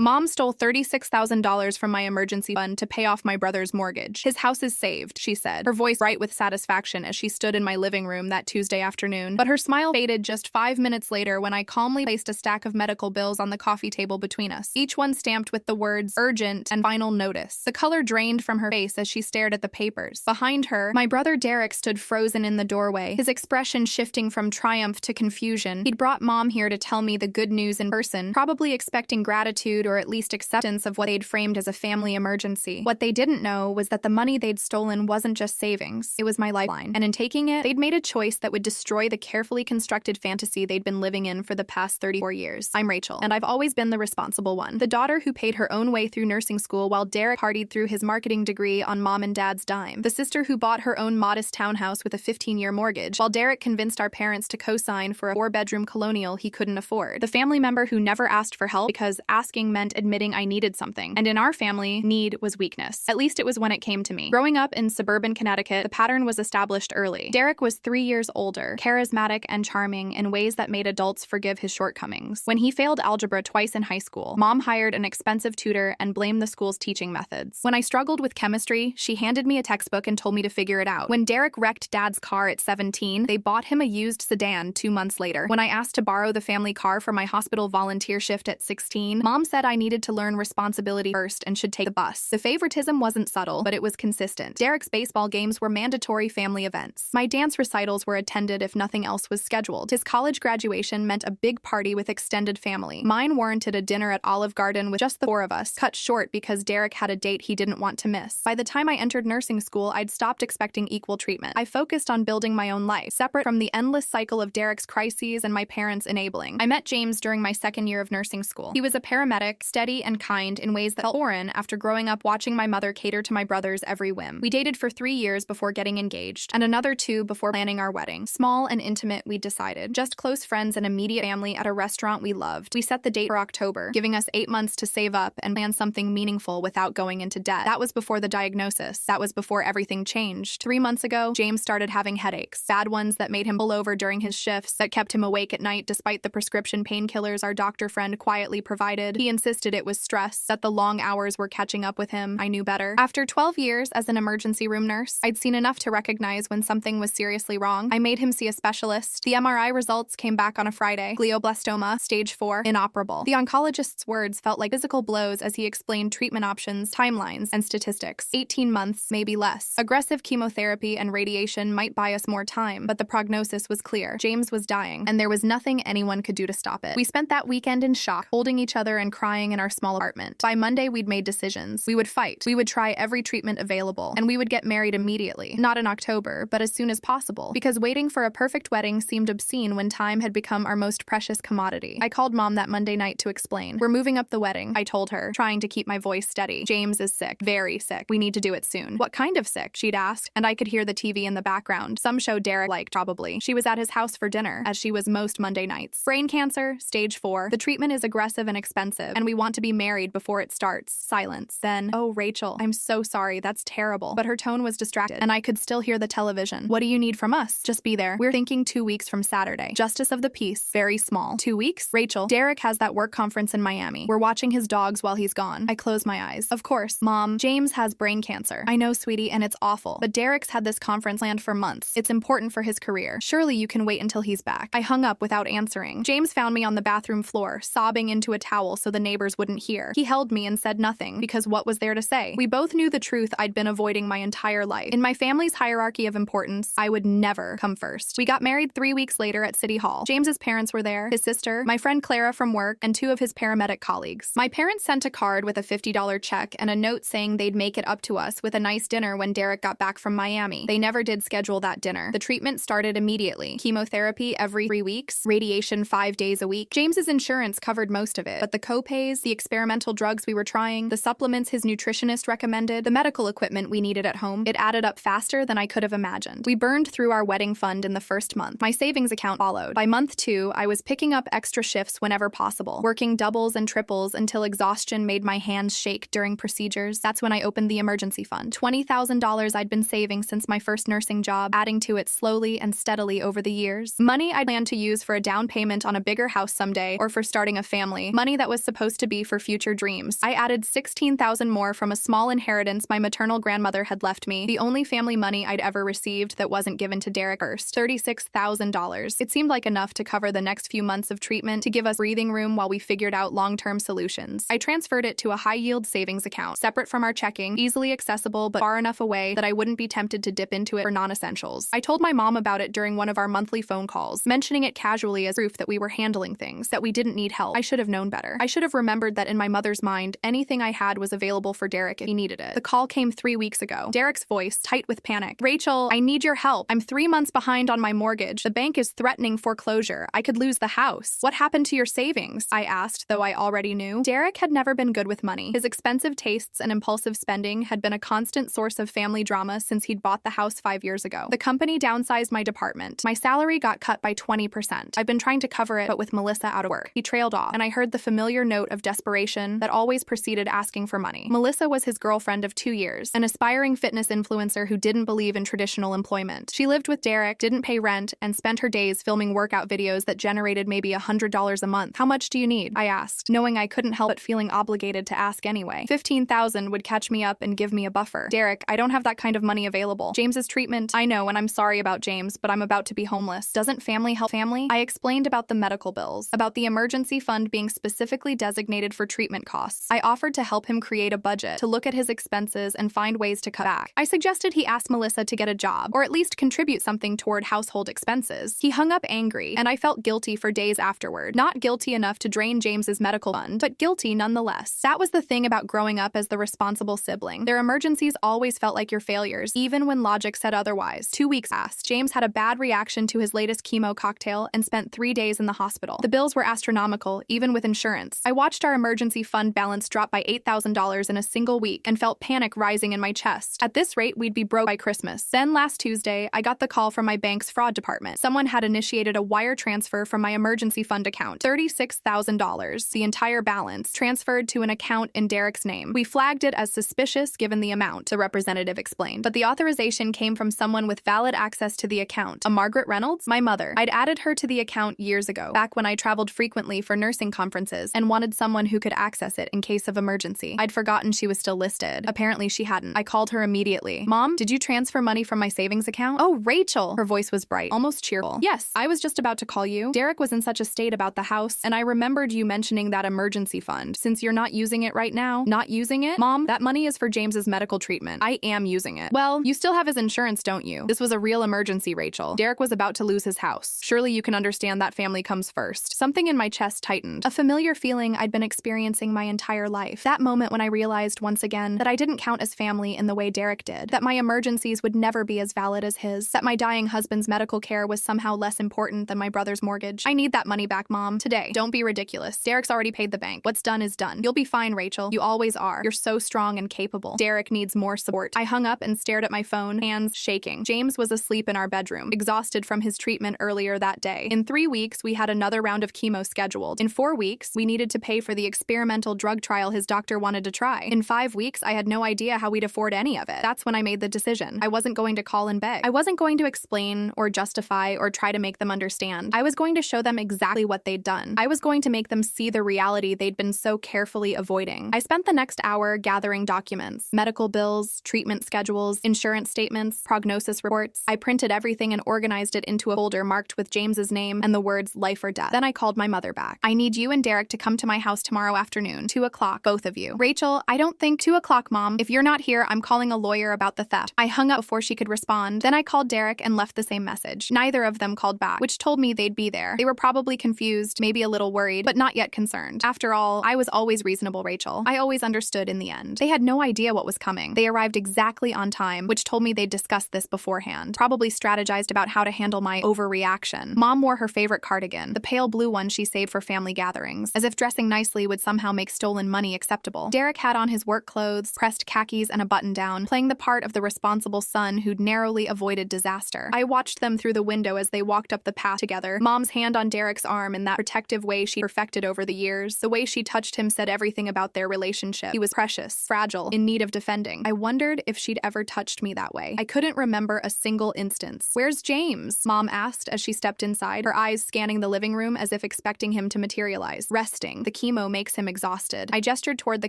Mom stole $36,000 from my emergency fund to pay off my brother's mortgage. His house is saved, she said, her voice bright with satisfaction as she stood in my living room that Tuesday afternoon. But her smile faded just 5 minutes later when I calmly placed a stack of medical bills on the coffee table between us, each one stamped with the words urgent and final notice. The color drained from her face as she stared at the papers. Behind her, my brother Derek stood frozen in the doorway, his expression shifting from triumph to confusion. He'd brought Mom here to tell me the good news in person, probably expecting gratitude or at least acceptance of what they'd framed as a family emergency. What they didn't know was that the money they'd stolen wasn't just savings, it was my lifeline. And in taking it, they'd made a choice that would destroy the carefully constructed fantasy they'd been living in for the past 34 years. I'm Rachel, and I've always been the responsible one. The daughter who paid her own way through nursing school while Derek partied through his marketing degree on Mom and Dad's dime. The sister who bought her own modest townhouse with a 15-year mortgage, while Derek convinced our parents to co-sign for a 4-bedroom colonial he couldn't afford. The family member who never asked for help because asking meant admitting I needed something. And in our family, need was weakness. At least it was when it came to me. Growing up in suburban Connecticut, the pattern was established early. Derek was 3 years older, charismatic and charming in ways that made adults forgive his shortcomings. When he failed algebra twice in high school, Mom hired an expensive tutor and blamed the school's teaching methods. When I struggled with chemistry, she handed me a textbook and told me to figure it out. When Derek wrecked Dad's car at 17, they bought him a used sedan 2 months later. When I asked to borrow the family car for my hospital volunteer shift at 16, Mom said I needed to learn responsibility first and should take the bus. The favoritism wasn't subtle, but it was consistent. Derek's baseball games were mandatory family events. My dance recitals were attended if nothing else was scheduled. His college graduation meant a big party with extended family. Mine warranted a dinner at Olive Garden with just the 4 of us, cut short because Derek had a date he didn't want to miss. By the time I entered nursing school, I'd stopped expecting equal treatment. I focused on building my own life, separate from the endless cycle of Derek's crises and my parents' enabling. I met James during my second year of nursing school. He was a paramedic, steady and kind in ways that felt foreign after growing up watching my mother cater to my brother's every whim. We dated for 3 years before getting engaged, and another 2 before planning our wedding. Small and intimate, we decided. Just close friends and immediate family at a restaurant we loved. We set the date for October, giving us 8 months to save up and plan something meaningful without going into debt. That was before the diagnosis. That was before everything changed. 3 months ago, James started having headaches. Bad ones that made him pull over during his shifts, that kept him awake at night despite the prescription painkillers our doctor friend quietly provided. He insisted it was stress, that the long hours were catching up with him. I knew better. After 12 years as an emergency room nurse, I'd seen enough to recognize when something was seriously wrong. I made him see a specialist. The MRI results came back on a Friday. Glioblastoma, stage 4, inoperable. The oncologist's words felt like physical blows as he explained treatment options, timelines, and statistics. 18 months, maybe less. Aggressive chemotherapy and radiation might buy us more time, but the prognosis was clear. James was dying, and there was nothing anyone could do to stop it. We spent that weekend in shock, holding each other and crying in our small apartment. By Monday, we'd made decisions. We would fight. We would try every treatment available, and we would get married immediately. Not in October, but as soon as possible, because waiting for a perfect wedding seemed obscene when time had become our most precious commodity. I called Mom that Monday night to explain. We're moving up the wedding, I told her, trying to keep my voice steady. James is sick. Very sick. We need to do it soon. What kind of sick? She'd asked, and I could hear the TV in the background. Some show Derek liked, probably. She was at his house for dinner, as she was most Monday nights. Brain cancer, stage 4. The treatment is aggressive and expensive, and we want to be married before it starts. Silence. Then, oh, Rachel, I'm so sorry. That's terrible. But her tone was distracted, and I could still hear the television. What do you need from us? Just be there. We're thinking 2 weeks from Saturday. Justice of the peace. Very small. 2 weeks? Rachel, Derek has that work conference in Miami. We're watching his dogs while he's gone. I close my eyes. Of course, Mom, James has brain cancer. I know, sweetie, and it's awful. But Derek's had this conference planned for months. It's important for his career. Surely you can wait until he's back. I hung up without answering. James found me on the bathroom floor, sobbing into a towel so the neighbors wouldn't hear. He held me and said nothing, because what was there to say? We both knew the truth I'd been avoiding my entire life. In my family's hierarchy of importance, I would never come first. We got married 3 weeks later at City Hall. James's parents were there, his sister, my friend Clara from work, and 2 of his paramedic colleagues. My parents sent a card with a $50 check and a note saying they'd make it up to us with a nice dinner when Derek got back from Miami. They never did schedule that dinner. The treatment started immediately. Chemotherapy every 3 weeks, radiation 5 days a week. James's insurance covered most of it, but the co-pays, the experimental drugs we were trying, the supplements his nutritionist recommended, the medical equipment we needed at home, it added up faster than I could have imagined. We burned through our wedding fund in the first month. My savings account followed. By month 2, I was picking up extra shifts whenever possible, working doubles and triples until exhaustion made my hands shake during procedures. That's when I opened the emergency fund. $20,000 I'd been saving since my first nursing job, adding to it slowly and steadily over the years. Money I planned to use for a down payment on a bigger house someday, or for starting a family. Money that was supposed supposed to be for future dreams. I added $16,000 more from a small inheritance my maternal grandmother had left me, the only family money I'd ever received that wasn't given to Derek first, $36,000. It seemed like enough to cover the next few months of treatment to give us breathing room while we figured out long-term solutions. I transferred it to a high-yield savings account, separate from our checking, easily accessible but far enough away that I wouldn't be tempted to dip into it for non-essentials. I told my mom about it during one of our monthly phone calls, mentioning it casually as proof that we were handling things, that we didn't need help. I should have known better. I should have remembered that in my mother's mind, anything I had was available for Derek if he needed it. The call came 3 weeks ago. Derek's voice, tight with panic. Rachel, I need your help. I'm 3 months behind on my mortgage. The bank is threatening foreclosure. I could lose the house. What happened to your savings? I asked, though I already knew. Derek had never been good with money. His expensive tastes and impulsive spending had been a constant source of family drama since he'd bought the house 5 years ago. The company downsized my department. My salary got cut by 20%. I've been trying to cover it, but with Melissa out of work. He trailed off, and I heard the familiar note of desperation that always preceded asking for money. Melissa was his girlfriend of 2 years, an aspiring fitness influencer who didn't believe in traditional employment. She lived with Derek, didn't pay rent, and spent her days filming workout videos that generated maybe $100 a month. How much do you need? I asked, knowing I couldn't help but feeling obligated to ask anyway. $15,000 would catch me up and give me a buffer. Derek, I don't have that kind of money available. James's treatment, I know, and I'm sorry about James, but I'm about to be homeless. Doesn't family help family? I explained about the medical bills, about the emergency fund being specifically designated for treatment costs. I offered to help him create a budget, to look at his expenses and find ways to cut back. I suggested he ask Melissa to get a job, or at least contribute something toward household expenses. He hung up angry, and I felt guilty for days afterward. Not guilty enough to drain James's medical fund, but guilty nonetheless. That was the thing about growing up as the responsible sibling. Their emergencies always felt like your failures, even when logic said otherwise. 2 weeks passed. James had a bad reaction to his latest chemo cocktail and spent 3 days in the hospital. The bills were astronomical, even with insurance. I watched our emergency fund balance drop by $8,000 in a single week and felt panic rising in my chest. At this rate, we'd be broke by Christmas. Then last Tuesday, I got the call from my bank's fraud department. Someone had initiated a wire transfer from my emergency fund account, $36,000, the entire balance, transferred to an account in Derek's name. We flagged it as suspicious given the amount, the representative explained. But the authorization came from someone with valid access to the account. A Margaret Reynolds? My mother. I'd added her to the account years ago, back when I traveled frequently for nursing conferences and wanted someone who could access it in case of emergency. I'd forgotten she was still listed. Apparently she hadn't. I called her immediately. Mom, did you transfer money from my savings account? Oh, Rachel! Her voice was bright, almost cheerful. Yes, I was just about to call you. Derek was in such a state about the house, and I remembered you mentioning that emergency fund. Since you're not using it right now, not using it? Mom, that money is for James's medical treatment. I am using it. Well, you still have his insurance, don't you? This was a real emergency, Rachel. Derek was about to lose his house. Surely you can understand that family comes first. Something in my chest tightened. A familiar feeling I'd been experiencing my entire life. That moment when I realized once again that I didn't count as family in the way Derek did. That my emergencies would never be as valid as his. That my dying husband's medical care was somehow less important than my brother's mortgage. I need that money back, Mom. Today. Don't be ridiculous. Derek's already paid the bank. What's done is done. You'll be fine, Rachel. You always are. You're so strong and capable. Derek needs more support. I hung up and stared at my phone, hands shaking. James was asleep in our bedroom, exhausted from his treatment earlier that day. In 3 weeks, we had another round of chemo scheduled. In 4 weeks, we needed to pay for the experimental drug trial his doctor wanted to try. In 5 weeks, I had no idea how we'd afford any of it. That's when I made the decision. I wasn't going to call and beg. I wasn't going to explain or justify or try to make them understand. I was going to show them exactly what they'd done. I was going to make them see the reality they'd been so carefully avoiding. I spent the next hour gathering documents, medical bills, treatment schedules, insurance statements, prognosis reports. I printed everything and organized it into a folder marked with James's name and the words life or death. Then I called my mother back. I need you and Derek to come to my house tomorrow afternoon, 2 o'clock, both of you. Rachel, I don't think 2 o'clock, Mom. If you're not here, I'm calling a lawyer about the theft. I hung up before she could respond. Then I called Derek and left the same message. Neither of them called back, which told me they'd be there. They were probably confused, maybe a little worried, but not yet concerned. After all, I was always reasonable, Rachel. I always understood in the end. They had no idea what was coming. They arrived exactly on time, which told me they'd discussed this beforehand. Probably strategized about how to handle my overreaction. Mom wore her favorite cardigan, the pale blue one she saved for family gatherings, as if dressing nicely would somehow make stolen money acceptable. Derek had on his work clothes, pressed khakis, and a button-down, playing the part of the responsible son who'd narrowly avoided disaster. I watched them through the window as they walked up the path together, Mom's hand on Derek's arm in that protective way she perfected over the years. The way she touched him said everything about their relationship. He was precious, fragile, in need of defending. I wondered if she'd ever touched me that way. I couldn't remember a single instance. Where's James? Mom asked as she stepped inside, her eyes scanning the living room as if expecting him to materialize. Resting. The chemo makes him exhausted. I gestured toward the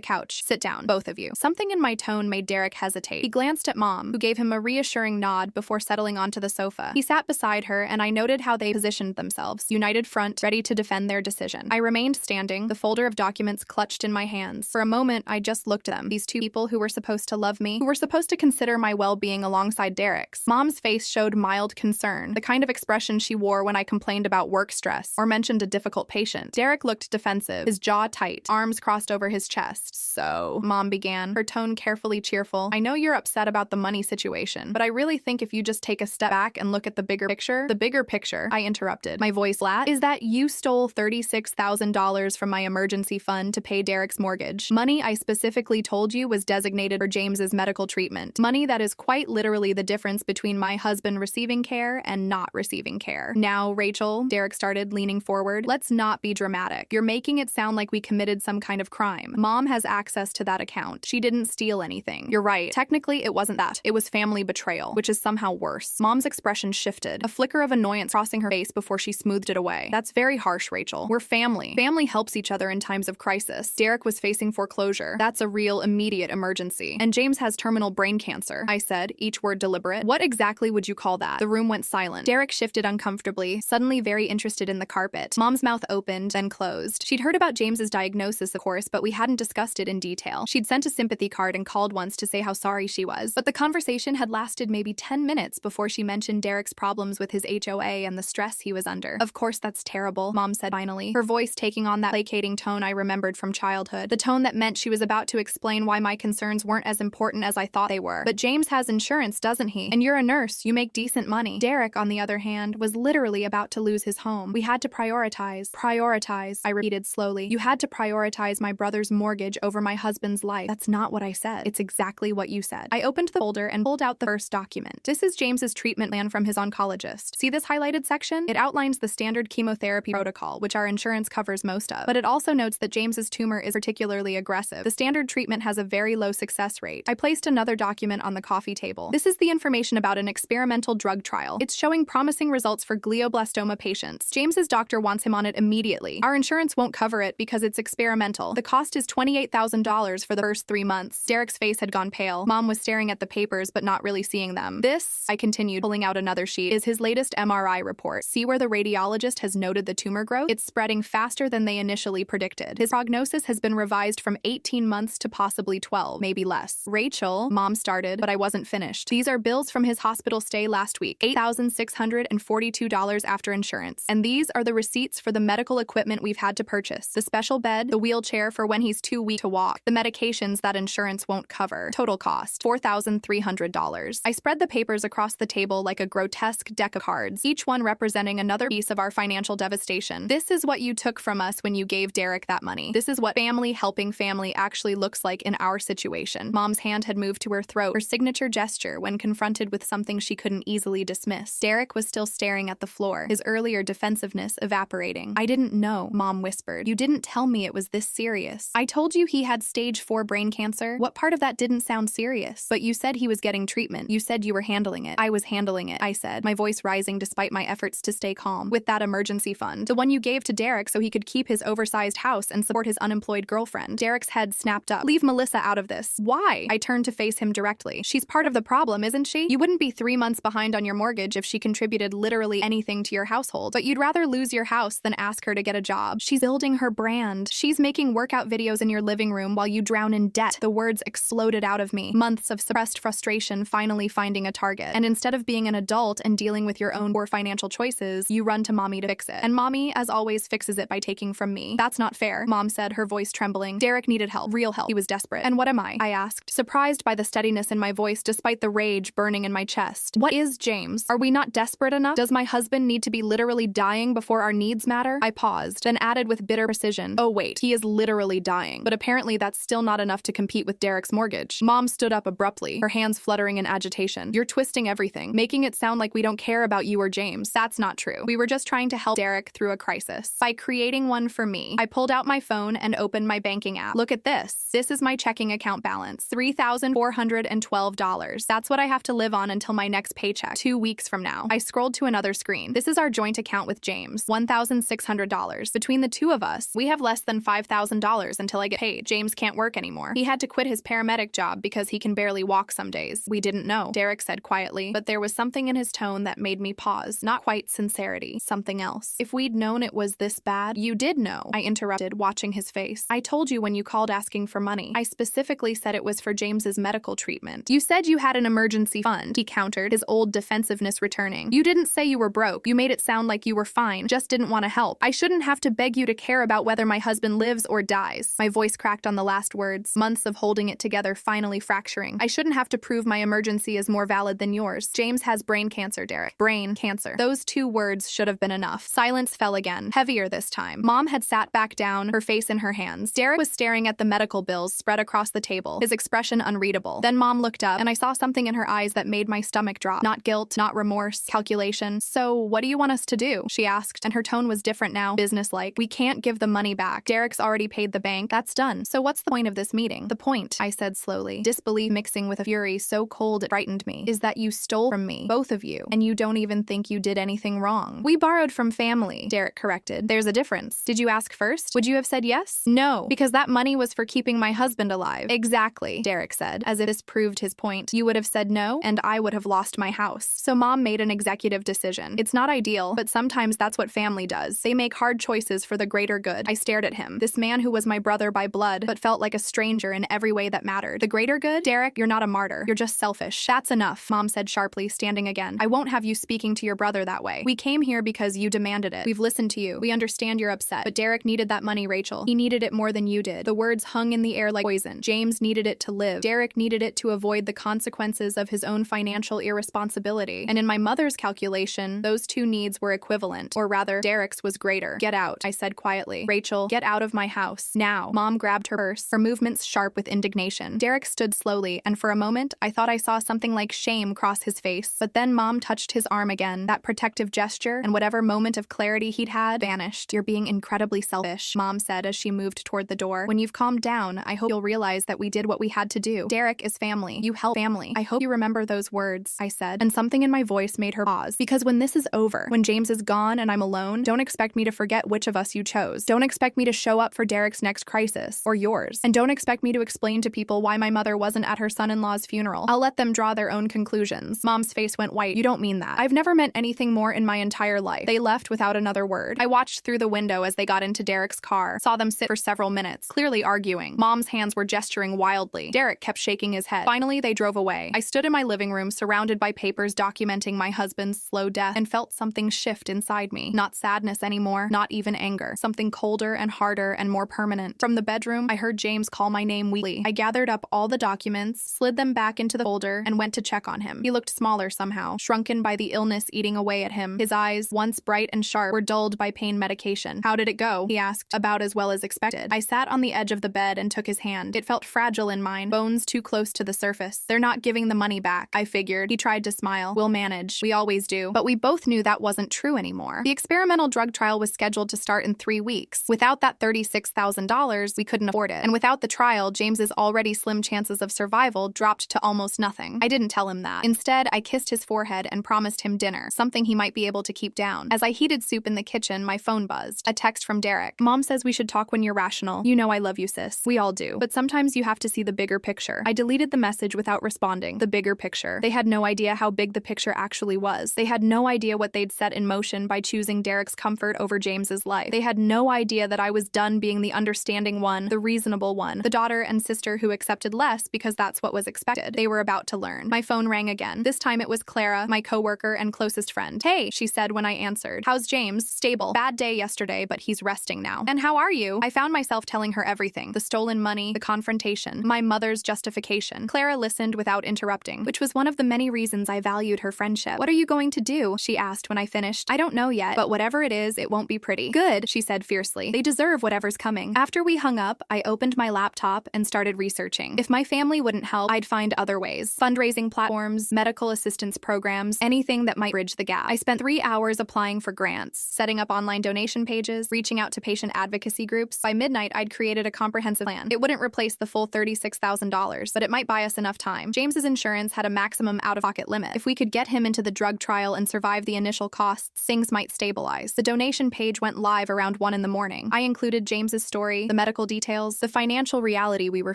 couch. Sit down, both of you. Something in my tone made Derek hesitate. He glanced at Mom, who gave him a reassuring nod before settling onto the sofa. He sat beside her, and I noted how they positioned themselves, united front, ready to defend their decision. I remained standing, the folder of documents clutched in my hands. For a moment, I just looked at them, these two people who were supposed to love me, who were supposed to consider my well-being alongside Derek's. Mom's face showed mild concern, the kind of expression she wore when I complained about work stress or mentioned a difficult patient. Derek looked defensive, his jaw tight, arms crossed over his chest. So, Mom began, her tone carefully cheerful, I know you're upset about the money situation, but I really think if you just take a step back and look at the bigger picture, I interrupted, my voice flat, is that you stole $36,000 from my emergency fund to pay Derek's mortgage. Money I specifically told you was designated for James's medical treatment. Money that is quite literally the difference between my husband receiving care and not receiving care. Now, Rachel, Derek started, leaning forward, let's not be dramatic. You're making it sound like we committed some kind of crime. Mom has access to that account. She didn't steal anything. You're right. Technically, it wasn't that. It was family betrayal, which is somehow worse. Mom's expression shifted, a flicker of annoyance crossing her face before she smoothed it away. That's very harsh, Rachel. We're family. Family helps each other in times of crisis. Derek was facing foreclosure. That's a real immediate emergency. And James has terminal brain cancer, I said, each word deliberate. What exactly would you call that? The room went silent. Derek shifted uncomfortably, suddenly very interested in the carpet. Mom's mouth opened, then closed. She'd heard about James's diagnosis, of course, but we hadn't discussed it in detail. She'd sent a sympathy card and called once to say how sorry she was. But the conversation had lasted maybe 10 minutes before she mentioned Derek's problems with his HOA and the stress he was under. Of course that's terrible, Mom said finally, her voice taking on that placating tone I remembered from childhood. The tone that meant she was about to explain why my concerns weren't as important as I thought they were. But James has insurance, doesn't he? And you're a nurse. You make decent money. Derek, on the other hand, was literally about to lose his home. We had to prioritize. Prioritize, I repeated slowly. You had to prioritize my brother's mortgage over my husband's life. That's not what I said. It's exactly what you said. I opened the folder and pulled out the first document. This is James's treatment plan from his oncologist. See this highlighted section? It outlines the standard chemotherapy protocol, which our insurance covers most of. But it also notes that James's tumor is particularly aggressive. The standard treatment has a very low success rate. I placed another document on the coffee table. This is the information about an experimental drug trial. It's showing promising results for glioblastoma patients. James's doctor wants him on it immediately. Our insurance won't cover it because it's experimental. The cost is $28,000 for the first 3 months. Derek's face had gone pale. Mom was staring at the papers but not really seeing them. This, I continued, pulling out another sheet, is his latest MRI report. See where the radiologist has noted the tumor growth? It's spreading faster than they initially predicted. His prognosis has been revised from 18 months to possibly 12, maybe less. Rachel, Mom started, but I wasn't finished. These are bills from his hospital stay last week, $8,642 after insurance. And these are the receipts for the medical equipment we've had to purchase. The special bed, the wheelchair for when he's too weak to walk, the medications that insurance won't cover. Total cost, $4,300. I spread the papers across the table like a grotesque deck of cards, each one representing another piece of our financial devastation. This is what you took from us when you gave Derek that money. This is what family helping family actually looks like in our situation. Mom's hand had moved to her throat, her signature gesture when confronted with something she couldn't easily dismiss. Derek was still staring at the floor, his earlier defensiveness evaporating. I didn't know, Mom whispered. You didn't tell me it was this serious. I told you he had stage 4 brain cancer. What part of that didn't sound serious? But you said he was getting treatment. You said you were handling it. I was handling it, I said, my voice rising despite my efforts to stay calm. With that emergency fund, the one you gave to Derek so he could keep his oversized house and support his unemployed girlfriend. Derek's head snapped up. Leave Melissa out of this. Why? I turned to face him directly. She's part of the problem, isn't she? You wouldn't be 3 months behind on your mortgage if she contributed literally anything to your household, but you'd rather lose your house than ask her to get a job. She's building her brand. She's making workout videos in your living room while you drown in debt. The words exploded out of me. Months of suppressed frustration finally finding a target. And instead of being an adult and dealing with your own poor financial choices, you run to Mommy to fix it. And Mommy, as always, fixes it by taking from me. That's not fair, Mom said, her voice trembling. Derek needed help. Real help. He was desperate. And what am I asked, surprised by the steadiness in my voice despite the rage burning in my chest. What is James? Are we not desperate enough? Does my husband need to be literally dying before our needs matter? I paused, then added with bitter precision. Oh wait, he is literally dying. But apparently that's still not enough to compete with Derek's mortgage. Mom stood up abruptly, her hands fluttering in agitation. You're twisting everything, making it sound like we don't care about you or James. That's not true. We were just trying to help Derek through a crisis by creating one for me. I pulled out my phone and opened my banking app. Look at this. This is my checking account balance, $3,412. That's what I have to live on until my next paycheck, 2 weeks from now. I scrolled to another screen. This is our joint account with James, $1,600. Between the two of us, we We have less than $5,000 until I get paid. James can't work anymore. He had to quit his paramedic job because he can barely walk some days. We didn't know, Derek said quietly, but there was something in his tone that made me pause. Not quite sincerity, something else. If we'd known it was this bad— You did know, I interrupted, watching his face. I told you when you called asking for money. I specifically said it was for James's medical treatment. You said you had an emergency fund, he countered, his old defensiveness returning. You didn't say you were broke. You made it sound like you were fine, just didn't want to help. I shouldn't have to beg you to care about whether my husband lives or dies. My voice cracked on the last words, months of holding it together finally fracturing. I shouldn't have to prove my emergency is more valid than yours. James has brain cancer, Derek. Brain cancer. Those 2 words should have been enough. Silence fell again, heavier this time. Mom had sat back down, her face in her hands. Derek was staring at the medical bills spread across the table, his expression unreadable. Then Mom looked up, and I saw something in her eyes that made my stomach drop. Not guilt, not remorse, calculation. So, what do you want us to do? She asked, and her tone was different now, businesslike. We can't give the money back. Derek's already paid the bank. That's done. So what's the point of this meeting? The point, I said slowly, disbelief mixing with a fury so cold it frightened me, is that you stole from me, both of you, and you don't even think you did anything wrong. We borrowed from family, Derek corrected. There's a difference. Did you ask first? Would you have said yes? No, because that money was for keeping my husband alive. Exactly, Derek said, as if this proved his point. You would have said no, and I would have lost my house. So Mom made an executive decision. It's not ideal, but sometimes that's what family does. They make hard choices for the greater good. I stared at him. This man who was my brother by blood, but felt like a stranger in every way that mattered. The greater good? Derek, you're not a martyr. You're just selfish. That's enough, Mom said sharply, standing again. I won't have you speaking to your brother that way. We came here because you demanded it. We've listened to you. We understand you're upset. But Derek needed that money, Rachel. He needed it more than you did. The words hung in the air like poison. James needed it to live. Derek needed it to avoid the consequences of his own financial irresponsibility. And in my mother's calculation, those 2 needs were equivalent. Or rather, Derek's was greater. Get out, I said quietly. Rachel, get out of my house. Now. Mom grabbed her purse, her movements sharp with indignation. Derek stood slowly, and for a moment, I thought I saw something like shame cross his face. But then Mom touched his arm again. That protective gesture, and whatever moment of clarity he'd had, vanished. You're being incredibly selfish, Mom said as she moved toward the door. When you've calmed down, I hope you'll realize that we did what we had to do. Derek is family. You help family. I hope you remember those words, I said, and something in my voice made her pause. Because when this is over, when James is gone and I'm alone, don't expect me to forget which of us you chose. Don't expect me to show up for Derek's next crisis, or yours. And don't expect me to explain to people why my mother wasn't at her son-in-law's funeral. I'll let them draw their own conclusions. Mom's face went white. You don't mean that. I've never meant anything more in my entire life. They left without another word. I watched through the window as they got into Derek's car, saw them sit for several minutes, clearly arguing. Mom's hands were gesturing wildly. Derek kept shaking his head. Finally, they drove away. I stood in my living room, surrounded by papers documenting my husband's slow death, and felt something shift inside me. Not sadness anymore, not even anger. Something colder and harder and more permanent. From the bedroom, I heard James call my name weakly. I gathered up all the documents, slid them back into the folder, and went to check on him. He looked smaller somehow, shrunken by the illness eating away at him. His eyes, once bright and sharp, were dulled by pain medication. How did it go? He asked. About as well as expected. I sat on the edge of the bed and took his hand. It felt fragile in mine, bones too close to the surface. They're not giving the money back, I figured. He tried to smile. We'll manage. We always do. But we both knew that wasn't true anymore. The experimental drug trial was scheduled to start in 3 weeks. Without that $36,000, we couldn't afford it. And without the trial, James's already slim chances of survival dropped to almost nothing. I didn't tell him that. Instead, I kissed his forehead and promised him dinner, something he might be able to keep down. As I heated soup in the kitchen, my phone buzzed. A text from Derek. Mom says we should talk when you're rational. You know I love you, sis. We all do. But sometimes you have to see the bigger picture. I deleted the message without responding. The bigger picture. They had no idea how big the picture actually was. They had no idea what they'd set in motion by choosing Derek's comfort over James's life. They had no idea that I was done being the understanding one, the reasonable one, the daughter and sister who accepted less because that's what was expected. They were about to learn. My phone rang again. This time it was Clara, my coworker and closest friend. Hey, she said when I answered. How's James? Stable. Bad day yesterday, but he's resting now. And how are you? I found myself telling her everything. The stolen money, the confrontation, my mother's justification. Clara listened without interrupting, which was one of the many reasons I valued her friendship. What are you going to do? She asked when I finished. I don't know yet, but whatever it is, it won't be pretty. Good, she said fiercely. They deserve whatever's coming. After we hung up, I opened my laptop and started researching. If my family wouldn't help, I'd find other ways. Fundraising platforms, medical assistance programs, anything that might bridge the gap. I spent 3 hours applying for grants, setting up online donation pages, reaching out to patient advocacy groups. By midnight, I'd created a comprehensive plan. It wouldn't replace the full $36,000, but it might buy us enough time. James's insurance had a maximum out-of-pocket limit. If we could get him into the drug trial and survive the initial costs, things might stabilize. The donation page went live around 1 in the morning. morning. I included James's story, the medical details, the financial reality we were